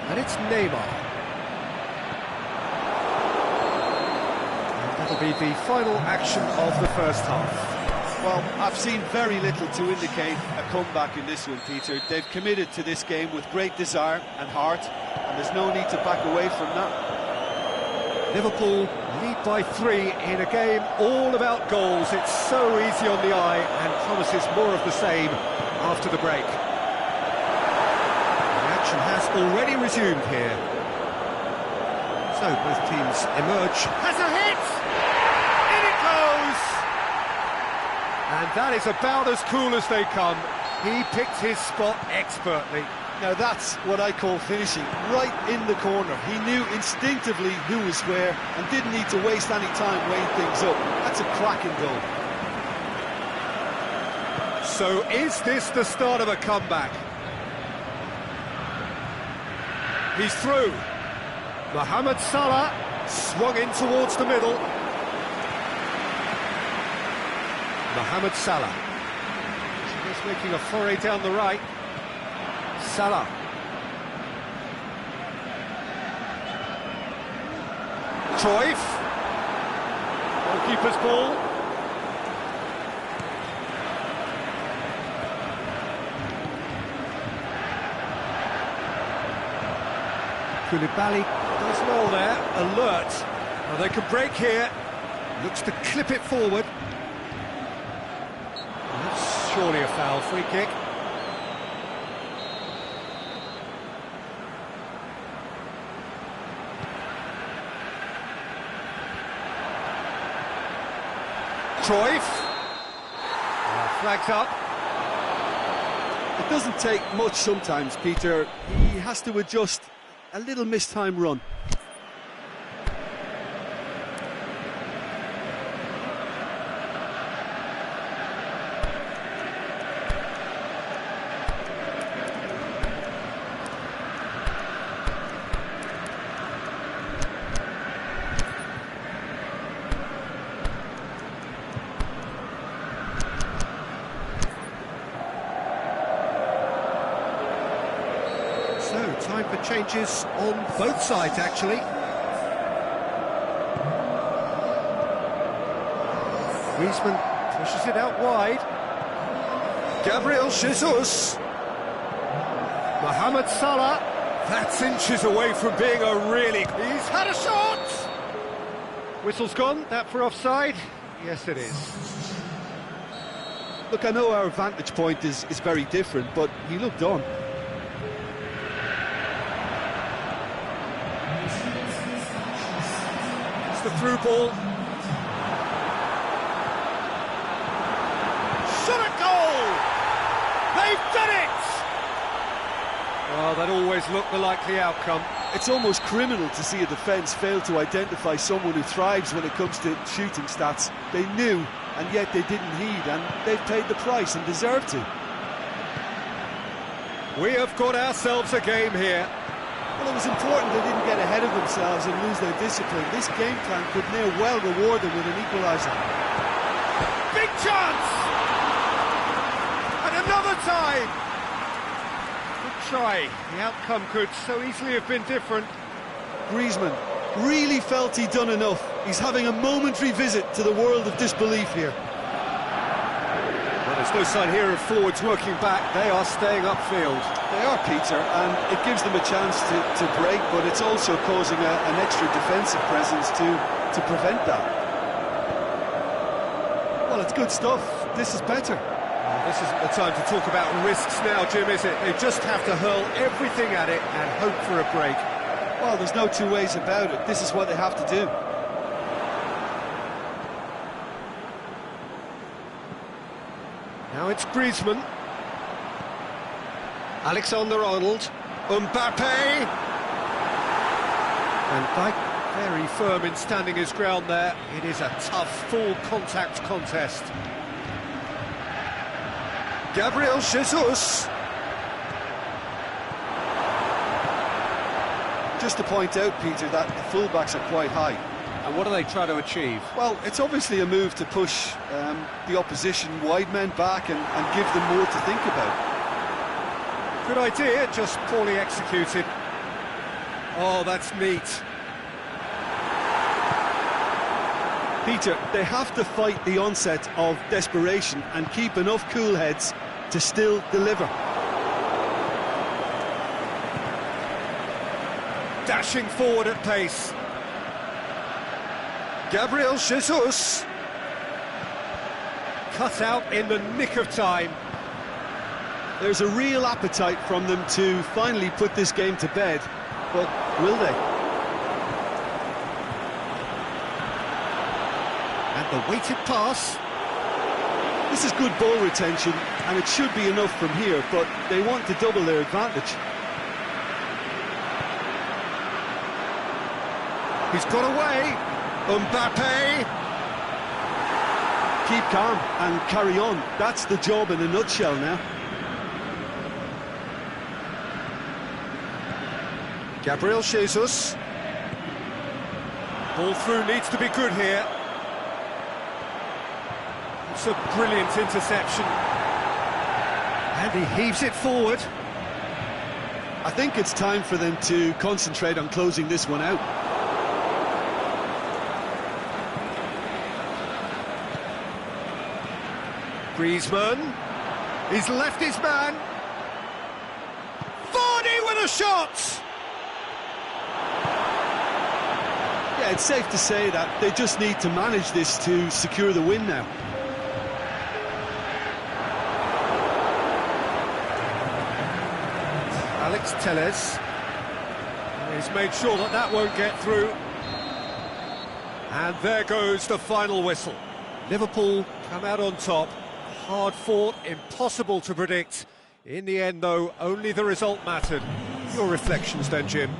And it's Neymar. And that'll be the final action of the first half. Well, I've seen very little to indicate a comeback in this one, Peter. They've committed to this game with great desire and heart, and there's no need to back away from that. Liverpool lead by 3 in a game all about goals. It's so easy on the eye and promises more of the same after the break. The action has already resumed here. So both teams emerge. Has a hit! In it goes! And that is about as cool as they come. He picked his spot expertly. Now that's what I call finishing, right in the corner. He knew instinctively who was where and didn't need to waste any time weighing things up. That's a cracking goal. So is this the start of a comeback? He's through. Mohamed Salah swung in towards the middle. Mohamed Salah. He's making a foray down the right. Salah. Cruyff. Goalkeeper's ball. Koulibaly does well there, alert. Well, they can break here. Looks to clip it forward. That's surely a foul, free kick. Cruyff. Flags up. It doesn't take much sometimes, Peter. He has to adjust a little mistime run. Time for changes on both sides, actually. Griezmann pushes it out wide. Gabriel Jesus. Mohamed Salah. That's inches away from being a really... He's had a shot! Whistle's gone. That for offside? Yes, it is. Look, I know our vantage point is very different, but he looked on. The through ball. Shot a goal! They've done it! Well, that always looked the likely outcome. It's almost criminal to see a defence fail to identify someone who thrives when it comes to shooting stats. They knew, and yet they didn't heed, and they've paid the price and deserve to. We have got ourselves a game here. Well, it was important they didn't get ahead of themselves and lose their discipline. This game plan could near well reward them with an equaliser. Big chance! another time! Good try. The outcome could so easily have been different. Griezmann really felt he'd done enough. He's having a momentary visit to the world of disbelief here. Well, there's no sign here of forwards working back. They are staying upfield. They are, Peter, and it gives them a chance to break, but it's also causing an extra defensive presence to prevent that. Well, it's good stuff. This is better. Well, this isn't the time to talk about risks now, Jim, is it? They just have to hurl everything at it and hope for a break. Well, there's no two ways about it. This is what they have to do. Now it's Griezmann. Alexander-Arnold. Mbappe. And Dijk very firm in standing his ground there. It is a tough full-contact contest. Gabriel Jesus. Just to point out, Peter, that the fullbacks are quite high. And what do they try to achieve? Well, it's obviously a move to push the opposition wide men back and give them more to think about. Good idea, just poorly executed. Oh, that's neat. Peter, they have to fight the onset of desperation and keep enough cool heads to still deliver. Dashing forward at pace. Gabriel Jesus. Cut out in the nick of time. There's a real appetite from them to finally put this game to bed, but will they? And the weighted pass. This is good ball retention, and it should be enough from here, but they want to double their advantage. He's got away. Mbappe. Keep calm and carry on. That's the job in a nutshell now. Gabriel Jesus. Ball through needs to be good here. It's a brilliant interception. And he heaves it forward. I think it's time for them to concentrate on closing this one out. Griezmann. He's left his man. Vardy with a shot! Yeah, it's safe to say that they just need to manage this to secure the win now. Alex Telles. He's made sure that that won't get through. And there goes the final whistle. Liverpool come out on top. Hard fought, impossible to predict. In the end, though, only the result mattered. Your reflections then, Jim?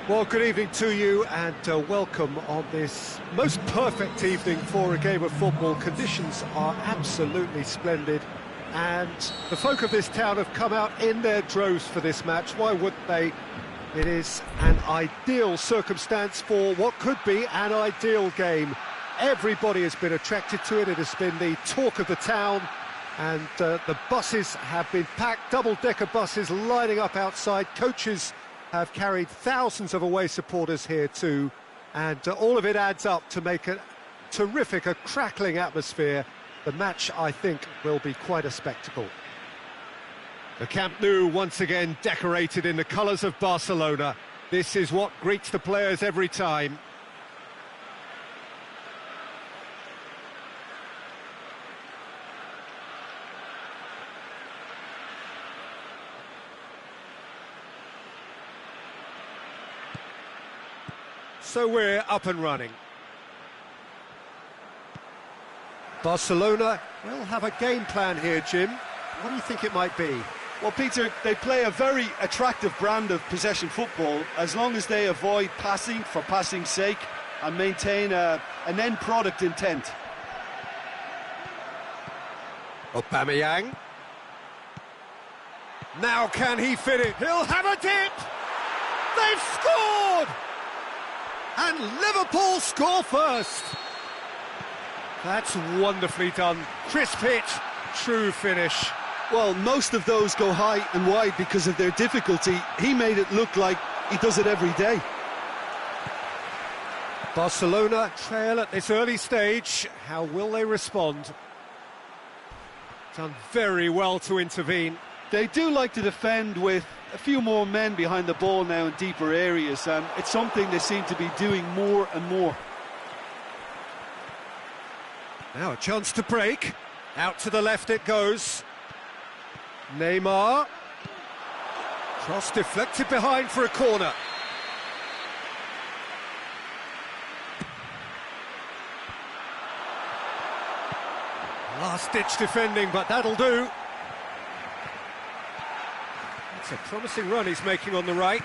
Well, good evening to you and welcome on this most perfect evening for a game of football. Conditions are absolutely splendid and the folk of this town have come out in their droves for this match. Why wouldn't they? It is an ideal circumstance for what could be an ideal game. Everybody has been attracted to it. It has been the talk of the town and the buses have been packed, double-decker buses lining up outside. Coaches have carried thousands of away supporters here too, and all of it adds up to make a terrific, a crackling atmosphere. The match, I think, will be quite a spectacle. The Camp Nou once again decorated in the colours of Barcelona. This is what greets the players every time. So we're up and running. Barcelona will have a game plan here, Jim. What do you think it might be? Well, Peter, they play a very attractive brand of possession football as long as they avoid passing for passing's sake and maintain an end product intent. Aubameyang. Now can he fit it? He'll have a dip! They've scored! And Liverpool score first. That's wonderfully done. Crisp hit, true finish. Well, most of those go high and wide because of their difficulty. He made it look like he does it every day. Barcelona trail at this early stage. How will they respond? Done very well to intervene. They do like to defend with a few more men behind the ball now in deeper areas, and it's something they seem to be doing more and more. Now a chance to break. Out to the left it goes. Neymar. Cross deflected behind for a corner. Last-ditch defending, but that'll do. It's a promising run he's making on the right.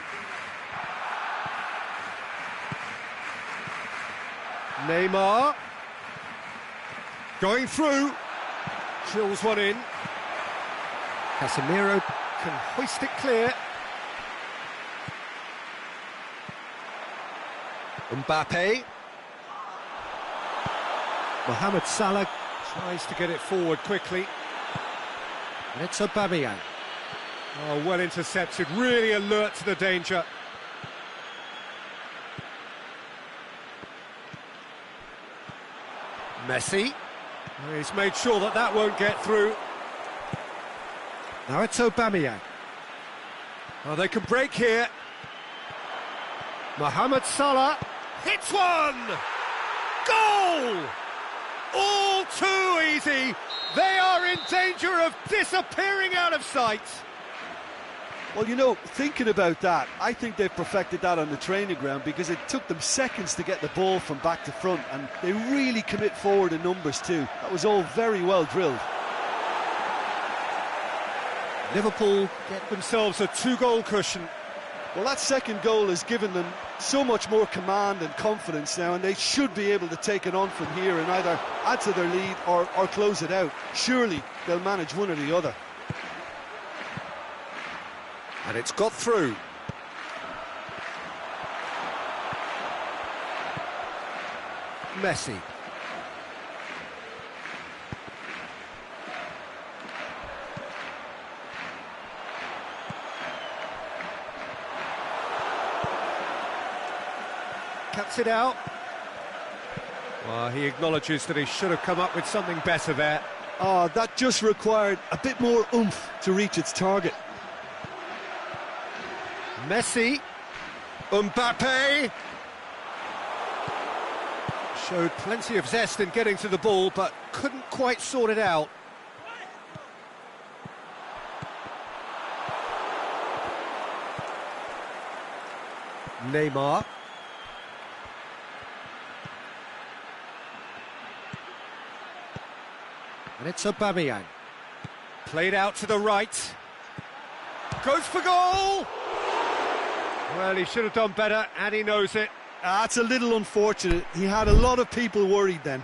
Neymar. Going through. Drills one in. Casemiro can hoist it clear. Mbappe. Mohamed Salah tries to get it forward quickly. And it's Aubameyang. Oh, well intercepted, really alert to the danger. Messi. He's made sure that that won't get through. Now it's Aubameyang. Oh, they can break here. Mohamed Salah hits one! Goal! All too easy. They are in danger of disappearing out of sight. Well, you know, thinking about that, I think they've perfected that on the training ground because it took them seconds to get the ball from back to front, and they really commit forward in numbers too. That was all very well drilled. Liverpool get themselves a two-goal cushion. Well, that second goal has given them so much more command and confidence now, and they should be able to take it on from here and either add to their lead or close it out. Surely they'll manage one or the other. And it's got through. Messi. Cuts it out. Well, he acknowledges that he should have come up with something better there. Oh, that just required a bit more oomph to reach its target. Messi. Mbappe. Showed plenty of zest in getting to the ball, but couldn't quite sort it out. Neymar. And it's Aubameyang. Played out to the right. Goes for goal! Well, he should have done better, and he knows it. That's a little unfortunate. He had a lot of people worried then.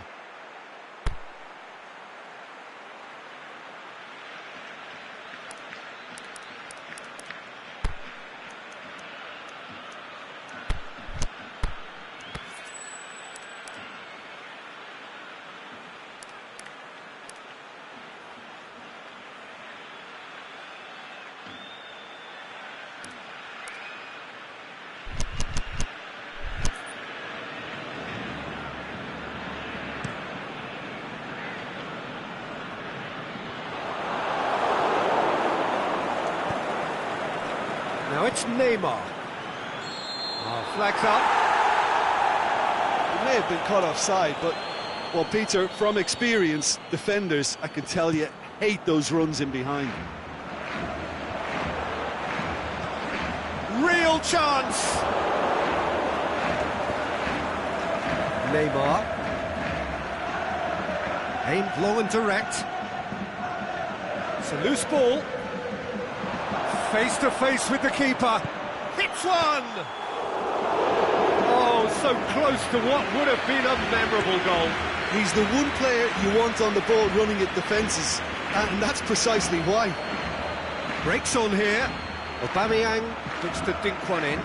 Now it's Neymar. Oh, flags up. It may have been caught offside, but, well, Peter, from experience, defenders, I can tell you, hate those runs in behind. Real chance! Neymar. Aimed low and direct. It's a loose ball. Face to face with the keeper. Hits one! Oh, so close to what would have been a memorable goal. He's the one player you want on the ball running at defences, and that's precisely why. Breaks on here. Aubameyang looks to dink one in.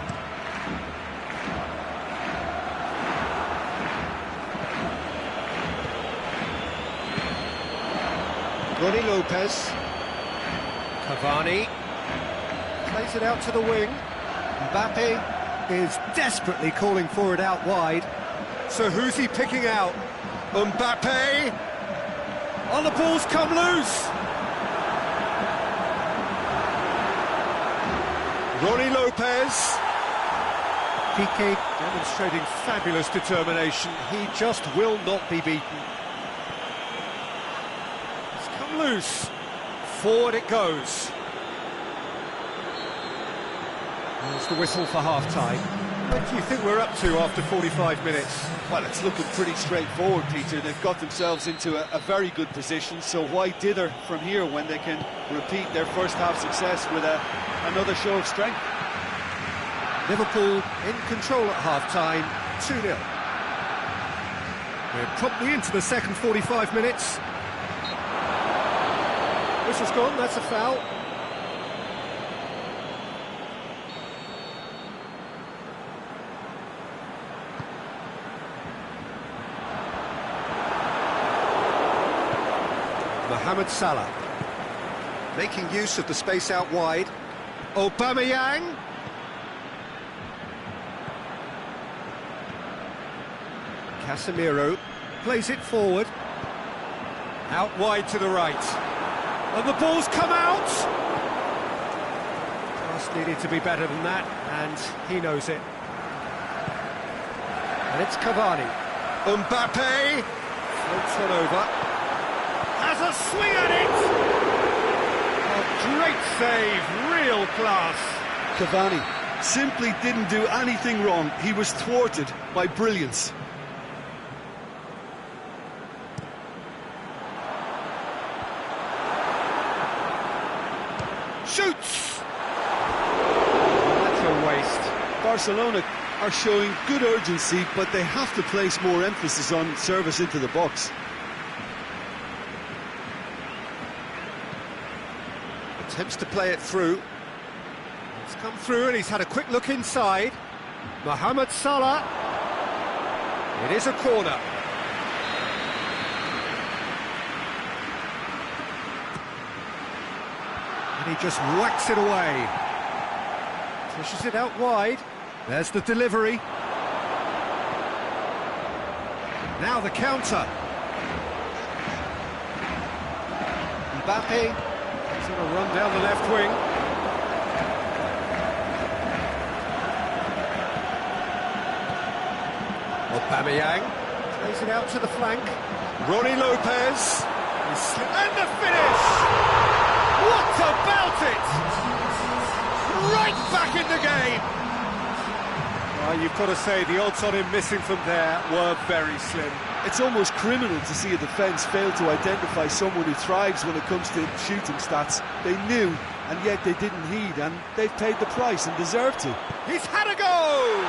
Rony Lopez. Cavani. Plays it out to the wing. Mbappe is desperately calling for it out wide. So who's he picking out? Mbappe! Oh, the ball's come loose! Rony Lopez. Piqué demonstrating fabulous determination. He just will not be beaten. It's come loose. Forward it goes. There's the whistle for half-time. What do you think we're up to after 45 minutes? Well, it's looking pretty straightforward, Peter. They've got themselves into a very good position, so why dither from here when they can repeat their first-half success with another show of strength? Liverpool in control at half-time, 2-0. We're promptly into the second 45 minutes. Whistle's gone, that's a foul. Mohamed Salah making use of the space out wide. Aubameyang. Casemiro plays it forward. Out wide to the right. And the ball's come out! Just needed to be better than that, and he knows it. And it's Cavani. Mbappe floats one over. Has a swing at it! A great save, real class. Cavani simply didn't do anything wrong. He was thwarted by brilliance. Shoots! That's a waste. Barcelona are showing good urgency, but they have to place more emphasis on service into the box. Attempts to play it through. It's come through and he's had a quick look inside. Mohamed Salah. It is a corner. And he just whacks it away. Pushes it out wide. There's the delivery. Now the counter. Mbappe. He's going to run down the left wing. Aubameyang plays it out to the flank. Rony Lopez. And the finish! What about it? Right back in the game! Well, you've got to say the odds on him missing from there were very slim. It's almost criminal to see a defence fail to identify someone who thrives when it comes to shooting stats. They knew, and yet they didn't heed, and they've paid the price and deserve to. He's had a go!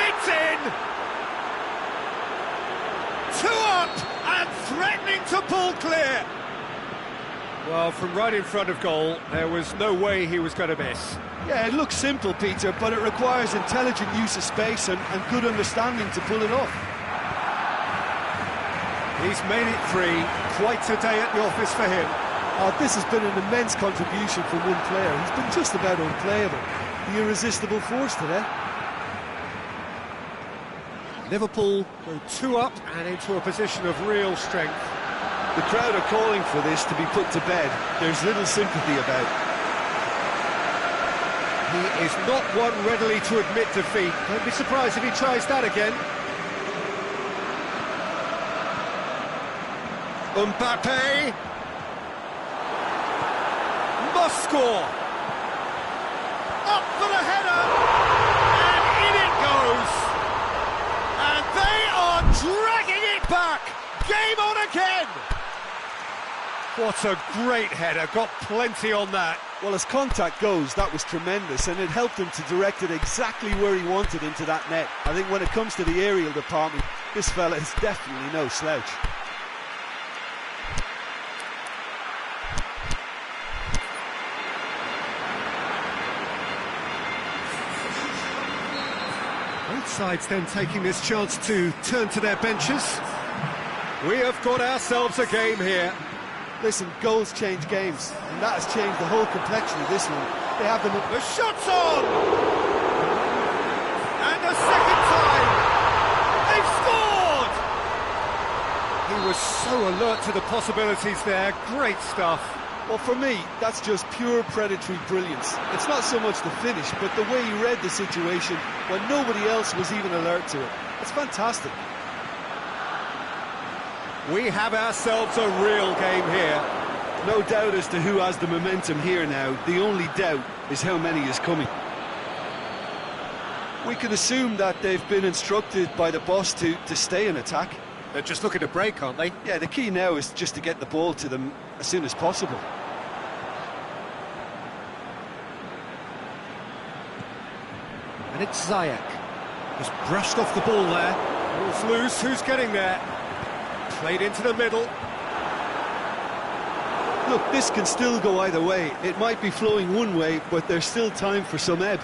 It's in! 2 up and threatening to pull clear! Well, from right in front of goal, there was no way he was going to miss. Yeah, it looks simple, Peter, but it requires intelligent use of space and good understanding to pull it off. He's made it 3, quite a day at the office for him. Oh, this has been an immense contribution from one player. He's been just about unplayable. The irresistible force today. Liverpool go 2 up and into a position of real strength. The crowd are calling for this to be put to bed. There's little sympathy about. He is not one readily to admit defeat. Don't be surprised if he tries that again. Mbappe must score. Up for the header, and in it goes. And they are dragging it back. Game on again. What a great header, got plenty on that. Well, as contact goes, that was tremendous, and it helped him to direct it exactly where he wanted into that net. I think when it comes to the aerial department, this fella is definitely no slouch. Both sides then taking this chance to turn to their benches. We have got ourselves a game here. Listen, goals change games, and that has changed the whole complexion of this one. They have them. The shot's on! And a second time! They've scored! He was so alert to the possibilities there. Great stuff. Well, for me, that's just pure predatory brilliance. It's not so much the finish, but the way he read the situation when nobody else was even alert to it. It's fantastic. We have ourselves a real game here. No doubt as to who has the momentum here now. The only doubt is how many is coming. We can assume that they've been instructed by the boss to stay in attack. They're just looking to break, aren't they? Yeah, the key now is just to get the ball to them as soon as possible. And it's Ziyech. Just brushed off the ball there. Ball's loose, who's getting there? Played into the middle. Look, this can still go either way. It might be flowing one way, but there's still time for some ebb.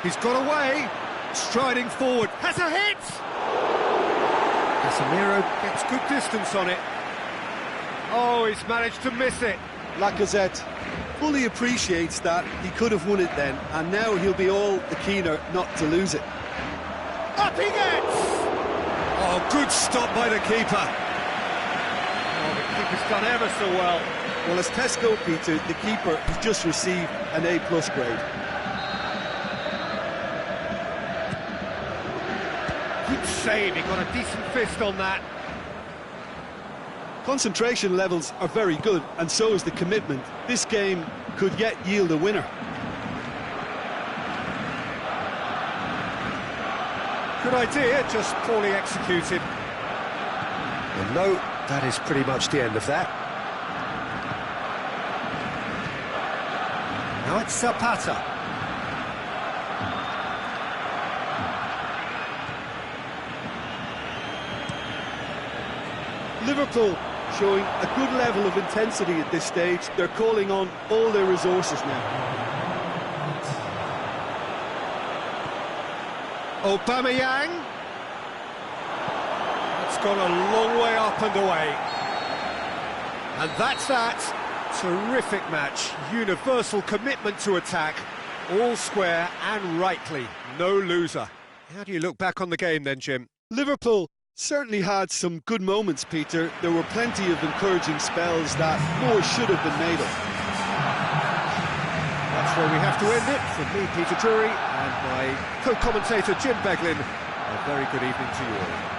He's got away. Striding forward. Has a hit! Casemiro gets good distance on it. Oh, he's managed to miss it. Lacazette fully appreciates that he could have won it then, and now he'll be all the keener not to lose it. Up he gets! Oh, good stop by the keeper. Oh, the keeper's done ever so well. Well, as Tesco, Peter, the keeper has just received an A+ grade. Good save, he got a decent fist on that. Concentration levels are very good, and so is the commitment. This game could yet yield a winner. Good idea, just poorly executed. Well, no, that is pretty much the end of that. Now it's Zapata. Liverpool showing a good level of intensity at this stage. They're calling on all their resources now. Aubameyang. It's gone a long way up and away. And that's that. Terrific match. Universal commitment to attack. All square and rightly. No loser. How do you look back on the game then, Jim? Liverpool certainly had some good moments, Peter. There were plenty of encouraging spells that more should have been made of. That's where we have to end it. From me, Peter Drury, and my co-commentator, Jim Beglin. A very good evening to you all.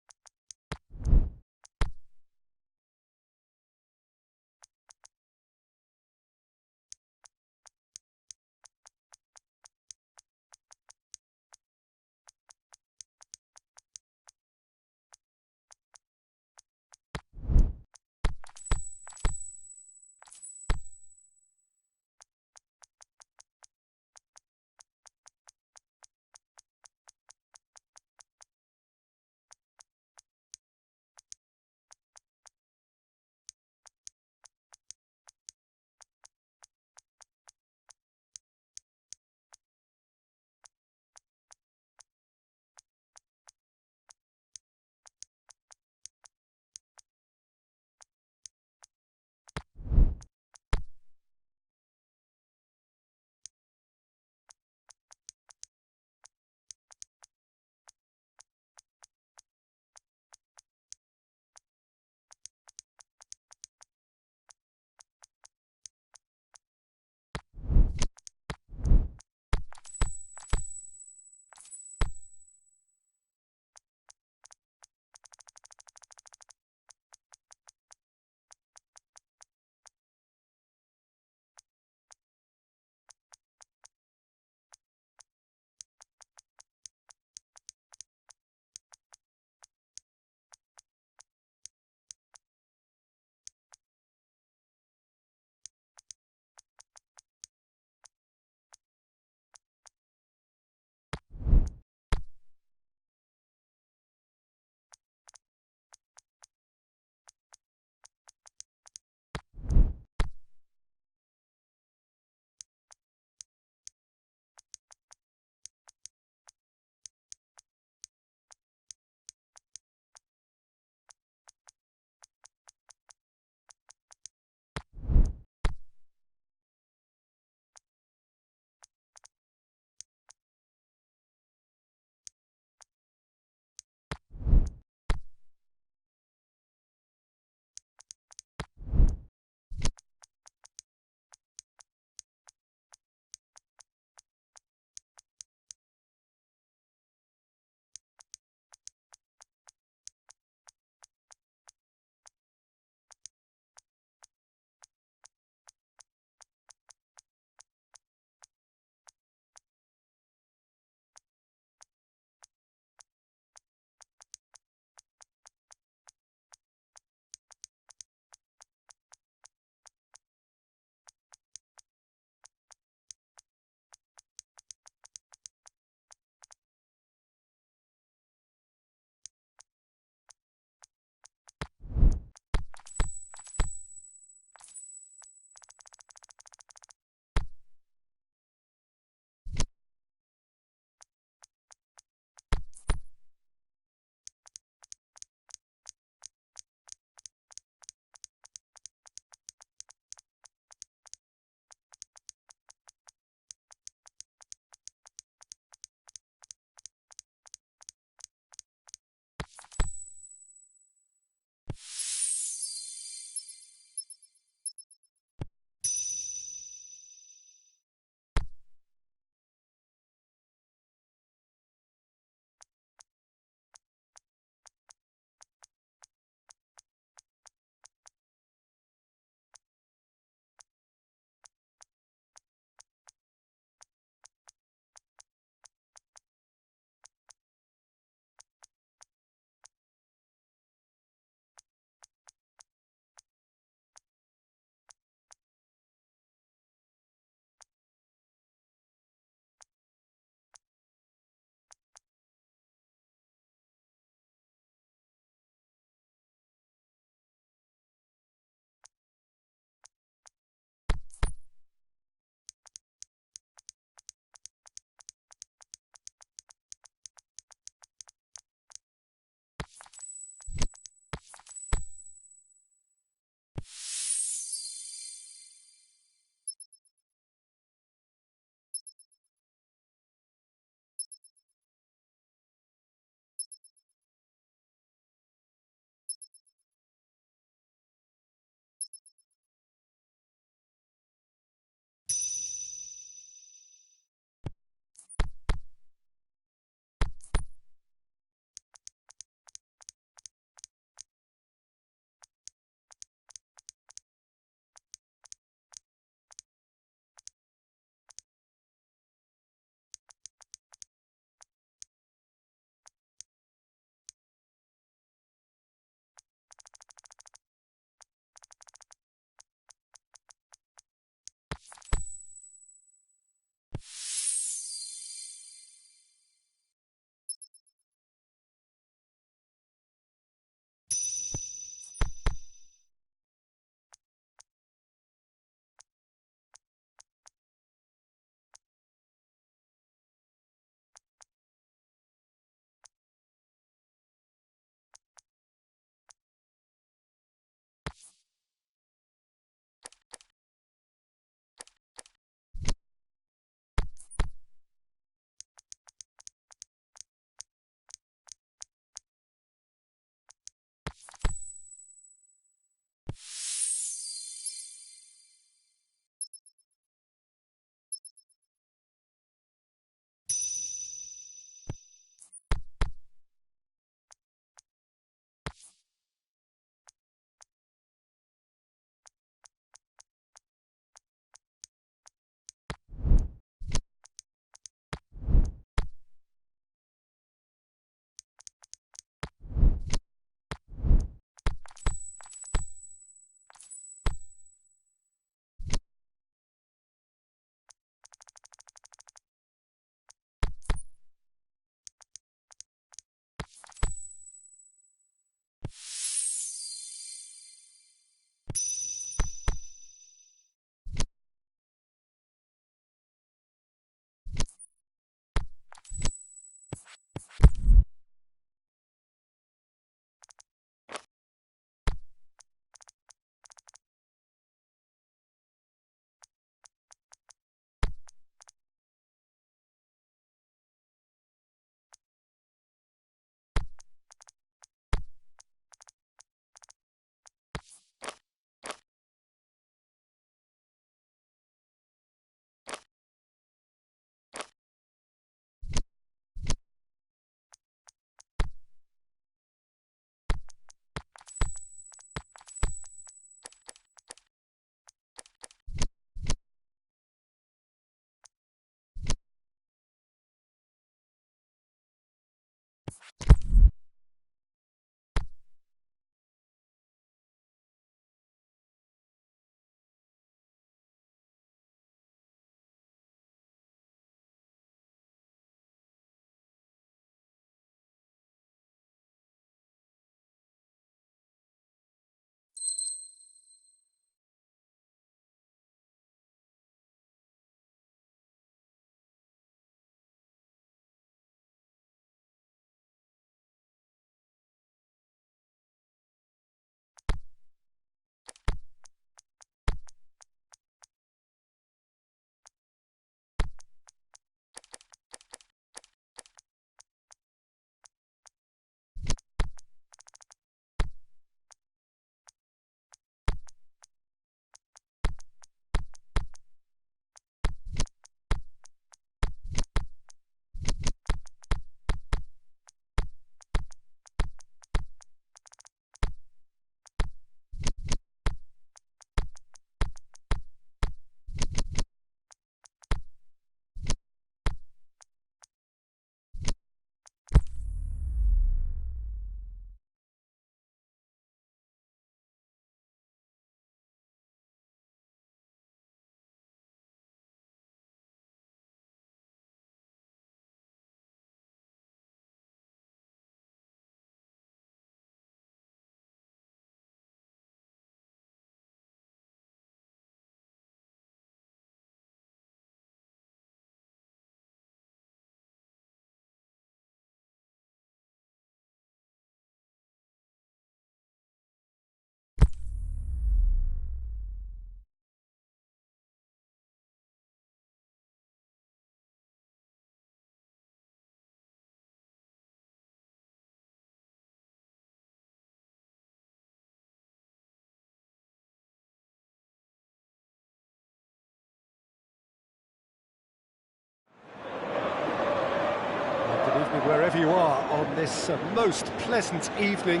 wherever you are on this most pleasant evening.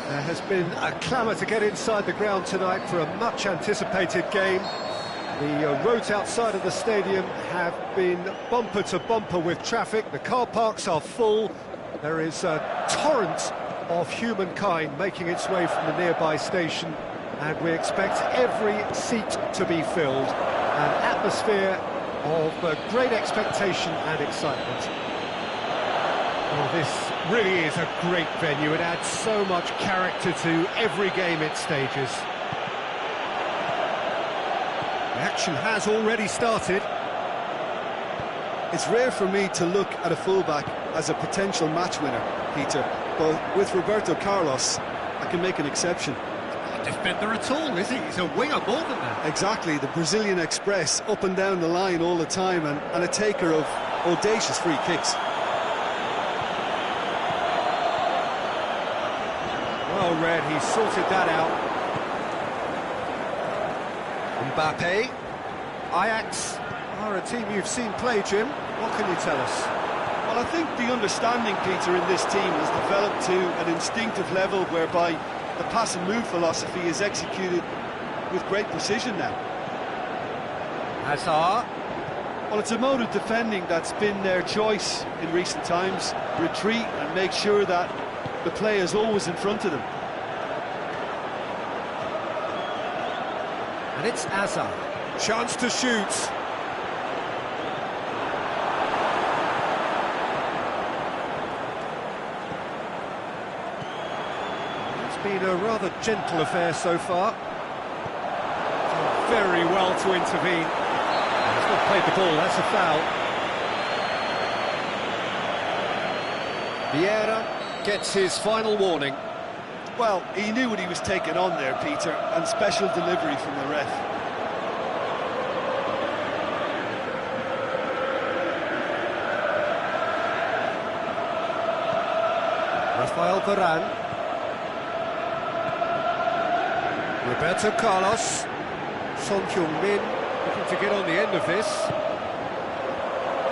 There has been a clamour to get inside the ground tonight for a much-anticipated game. The roads outside of the stadium have been bumper to bumper with traffic. The car parks are full. There is a torrent of humankind making its way from the nearby station, and we expect every seat to be filled. An atmosphere of great expectation and excitement. Oh, this really is a great venue. It adds so much character to every game it stages. The action has already started. It's rare for me to look at a fullback as a potential match winner, Peter, but with Roberto Carlos, I can make an exception. Defender at all, is he? He's a winger more than that. Exactly, the Brazilian Express, up and down the line all the time, and a taker of audacious free kicks. Well read, he sorted that out. Mbappe. Ajax are a team you've seen play, Jim. What can you tell us? Well, I think the understanding, Peter, in this team has developed to an instinctive level whereby the pass and move philosophy is executed with great precision now. Hazard. Well, it's a mode of defending that's been their choice in recent times. Retreat and make sure that the play is always in front of them. And it's Hazard. Chance to shoot. It's been a rather gentle affair so far. Done very well to intervene. He's not played the ball, that's a foul. Vieira gets his final warning. Well, he knew what he was taking on there, Peter, and special delivery from the ref. Rafael Varane. Roberto Carlos. Son Heung-min looking to get on the end of this.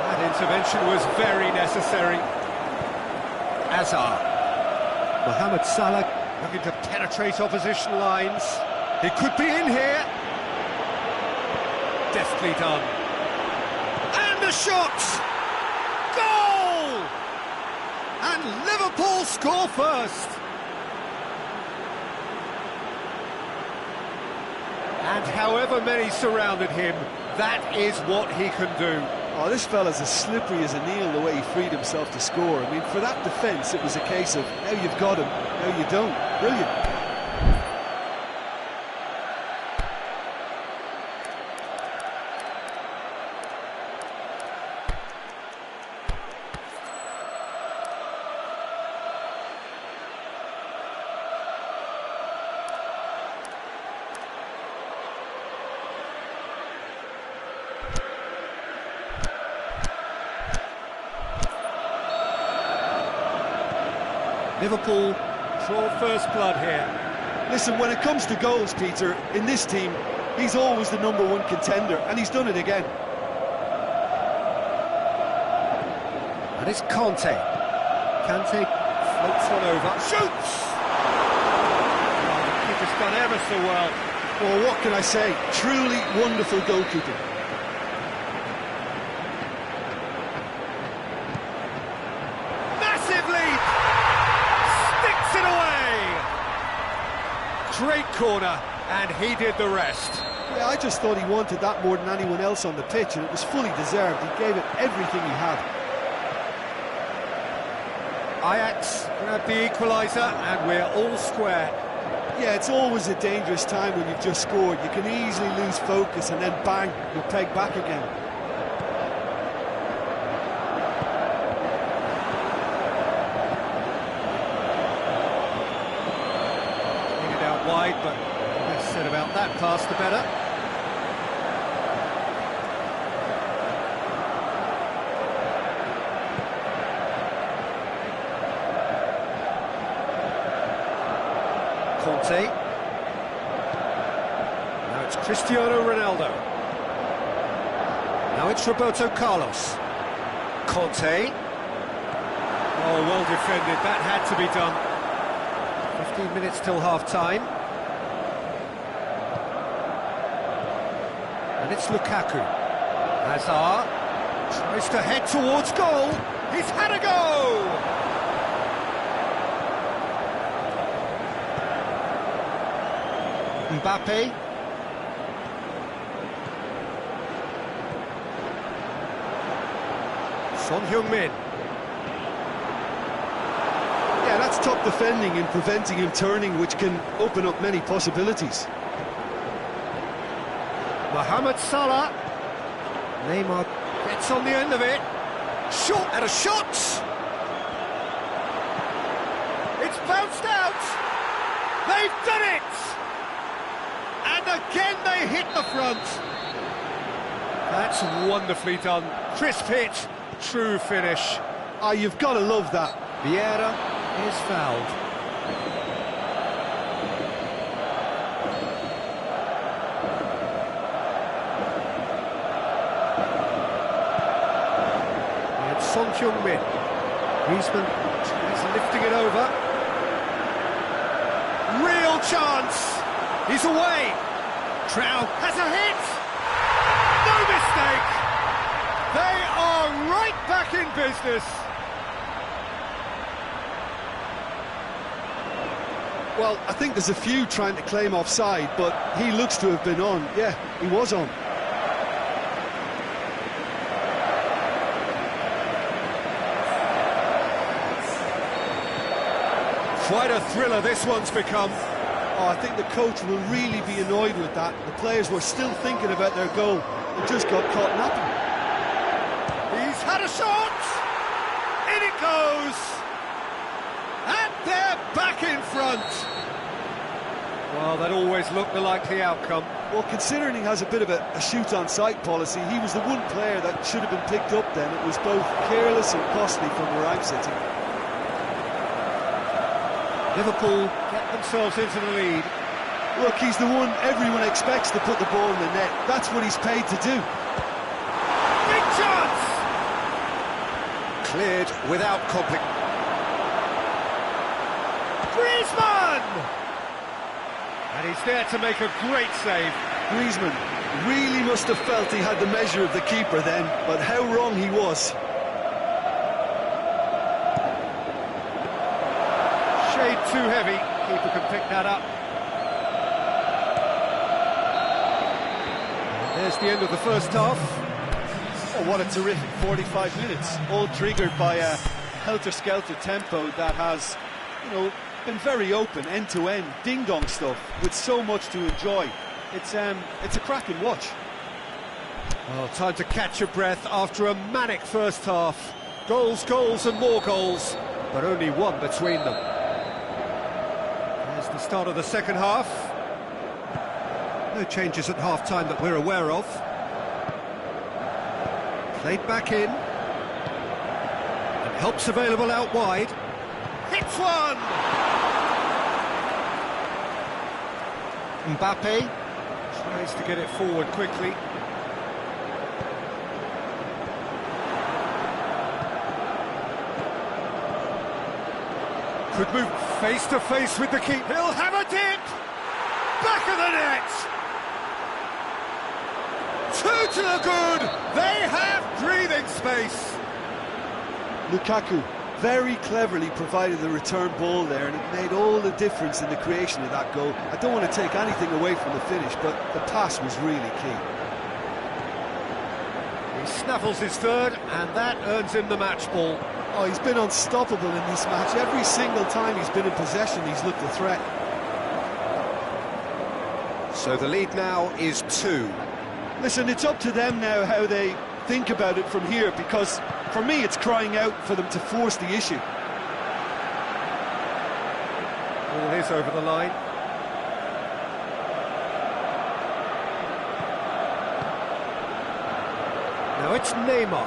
That intervention was very necessary. Hazard. Mohamed Salah looking to penetrate opposition lines. He could be in here. Deftly done. And the shot! Goal! And Liverpool score first. And however many surrounded him, that is what he can do. Oh, this fella's as slippery as a nail the way he freed himself to score. I mean, for that defence, it was a case of now you've got him, now you don't. Brilliant. Liverpool draw first blood here. Listen, when it comes to goals, Peter, in this team, he's always the #1 contender, and he's done it again. And it's Kante. Kante floats one over. Shoots! Oh, the keeper's done ever so well. Well, what can I say? Truly wonderful goalkeeping. Massive lead! Sticks it away! Great corner, and he did the rest. Yeah, I just thought he wanted that more than anyone else on the pitch, and it was fully deserved. He gave it everything he had. Ajax grabbed the equaliser, and we're all square. Yeah, it's always a dangerous time when you've just scored. You can easily lose focus, and then bang, you're pegged back again. Taken it out wide, but the less said about that pass, the better. Conte. Now it's Cristiano Ronaldo. Now it's Roberto Carlos. Conte. Oh, well defended, that had to be done. 15 minutes till half-time. And it's Lukaku. Hazard tries to head towards goal. He's had a go! Mbappe. Son Heung-min. Yeah, that's top defending and preventing him turning, which can open up many possibilities. Mohamed Salah. Neymar gets on the end of it. Shot and a shot! It's bounced out! They've done it! And again they hit the front. That's wonderfully done. Crisp hit, true finish. Ah, you've got to love that. Vieira is fouled. And Son Heung-min. Griezmann is lifting it over. Real chance. He's away. Trout has a hit. No mistake. They are right back in business. Well, I think there's a few trying to claim offside, but he looks to have been on. Yeah, he was on. Quite a thriller this one's become. Oh, I think the coach will really be annoyed with that. The players were still thinking about their goal. It just got caught napping. He's had a shot! In it goes! And they're back in front! Well, that always looked the likely outcome. Well, considering he has a bit of a shoot-on-sight policy, he was the one player that should have been picked up then. It was both careless and costly from where I'm sitting. Liverpool get themselves into the lead. Look, he's the one everyone expects to put the ball in the net. That's what he's paid to do. Big chance! Cleared without complication. Griezmann! And he's there to make a great save. Griezmann really must have felt he had the measure of the keeper then, but how wrong he was. Shade too heavy. Keeper can pick that up. There's the end of the first half. Oh, what a terrific 45 minutes, all triggered by a helter-skelter tempo that has, been very open, end-to-end, ding-dong stuff, with so much to enjoy. It's a cracking watch. Well, time to catch your breath after a manic first half. Goals, goals and more goals, but only one between them. There's the start of the second half. No changes at half-time that we're aware of. Played back in. And help's available out wide. Hits one! Mbappe tries to get it forward quickly. Could move face to face with the keeper. He'll have a dip! Back of the net! Two to the good! They have breathing space! Lukaku very cleverly provided the return ball there, and it made all the difference in the creation of that goal. I don't want to take anything away from the finish, but the pass was really key. He snaffles his third, and that earns him the match ball. Oh, he's been unstoppable in this match. Every single time he's been in possession, he's looked a threat. So the lead now is 2. Listen, it's up to them now how they think about it from here, because for me it's crying out for them to force the issue. Ball is over the line. Now it's Neymar.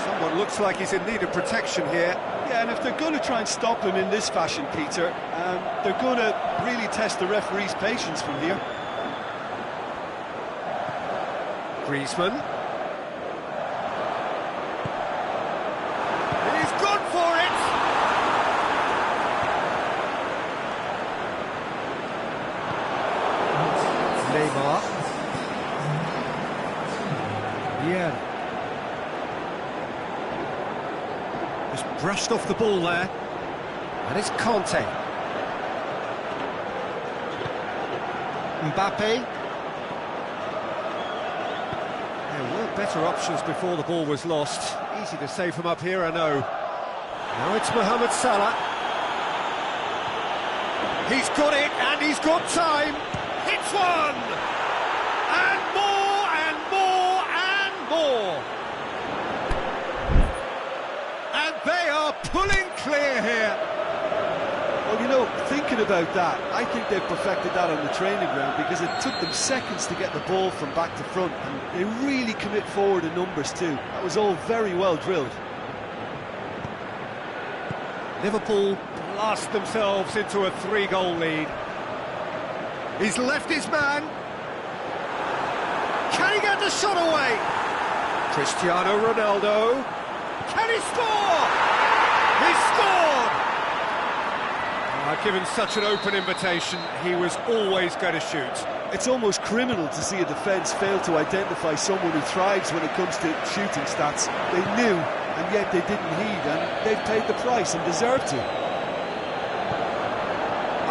Someone looks like he's in need of protection here. Yeah, and if they're going to try and stop him in this fashion, Peter, they're going to really test the referee's patience from here. Griezmann. He's gone for it! Neymar. Yeah. Just brushed off the ball there. And it's Conte. Mbappe. There were better options before the ball was lost. Easy to save from up here, I know. Now it's Mohamed Salah. He's got it, and he's got time. Hits one! And more, and more, and more! And they are pulling clear here. Well, you know, thinking about that, I think they've perfected that on the training ground because it took them seconds to get the ball from back to front, and they really commit forward in numbers too. That was all very well drilled. Liverpool blast themselves into a 3-goal lead. He's left his man. Can he get the shot away? Cristiano Ronaldo. Can he score? He scored! Given such an open invitation, he was always going to shoot. It's almost criminal to see a defence fail to identify someone who thrives when it comes to shooting stats. They knew, and yet they didn't heed, and they've paid the price and deserve to.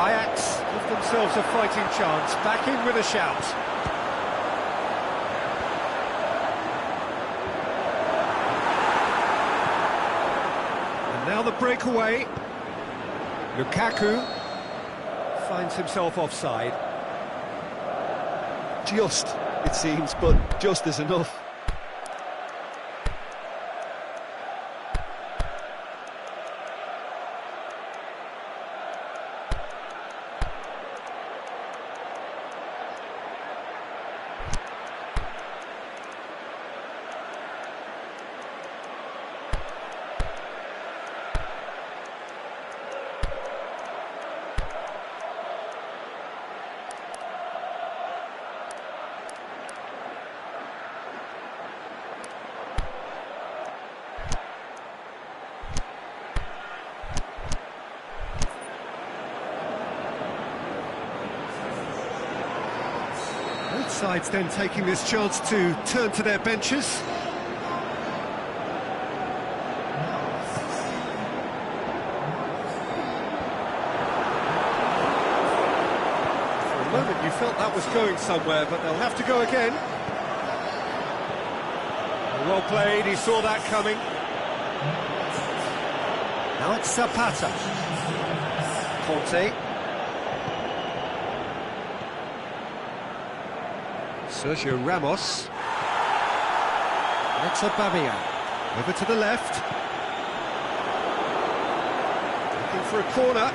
Ajax give themselves a fighting chance, back in with a shout. And now the breakaway. Lukaku finds himself offside. Just, it seems, but just is enough. Both sides then taking this chance to turn to their benches. For a moment you felt that was going somewhere, but they'll have to go again. Well played, he saw that coming. Now it's Zapata. Conte. Sergio Ramos. It's Aubameyang. Over to the left. Looking for a corner.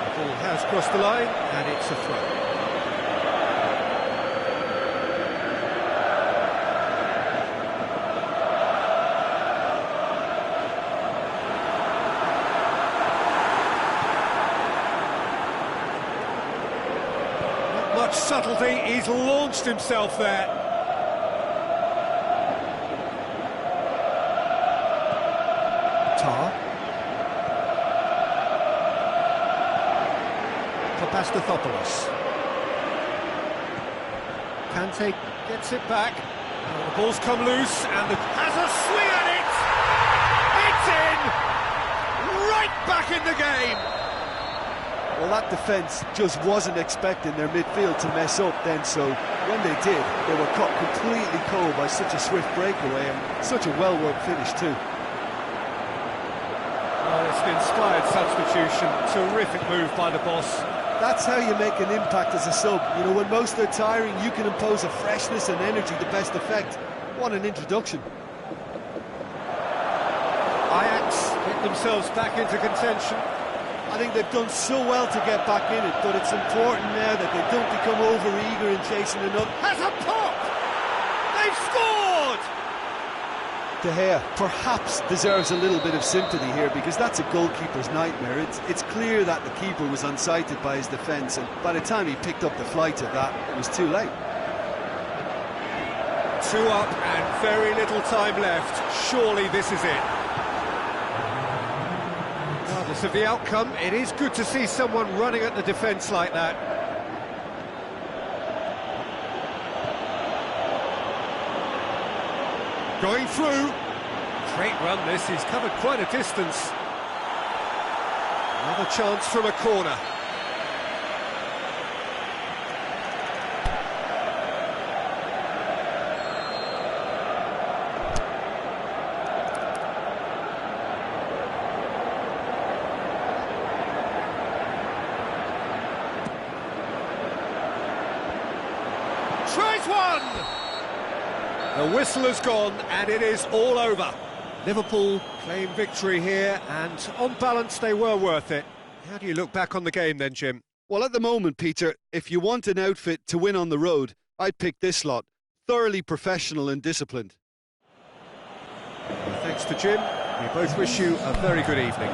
The ball has crossed the line, and it's a throw. Much subtlety, he's launched himself there. Tar. Papastathopoulos. Kante gets it back. The ball's come loose and has a swing at it! It's in! Right back in the game! Well, that defence just wasn't expecting their midfield to mess up then, so when they did, they were caught completely cold by such a swift breakaway and such a well-worked finish too. Oh, it's an inspired substitution. Terrific move by the boss. That's how you make an impact as a sub. You know, when most are tiring, you can impose a freshness and energy to best effect. What an introduction. Ajax get themselves back into contention. I think they've done so well to get back in it, but it's important now that they don't become over-eager in chasing another. Has a pop! They've scored! De Gea perhaps deserves a little bit of sympathy here, because that's a goalkeeper's nightmare. It's clear that the keeper was unsighted by his defence, and by the time he picked up the flight of that, it was too late. 2 up and very little time left. Surely this is it. Regardless of the outcome, it is good to see someone running at the defence like that. Going through. Great run this, he's covered quite a distance. Another chance from a corner. Tries one! The whistle has gone and it is all over. Liverpool claim victory here, and on balance they were worth it. How do you look back on the game then, Jim? Well, at the moment, Peter, if you want an outfit to win on the road, I'd pick this lot. Thoroughly professional and disciplined. Thanks to Jim. We both wish you a very good evening.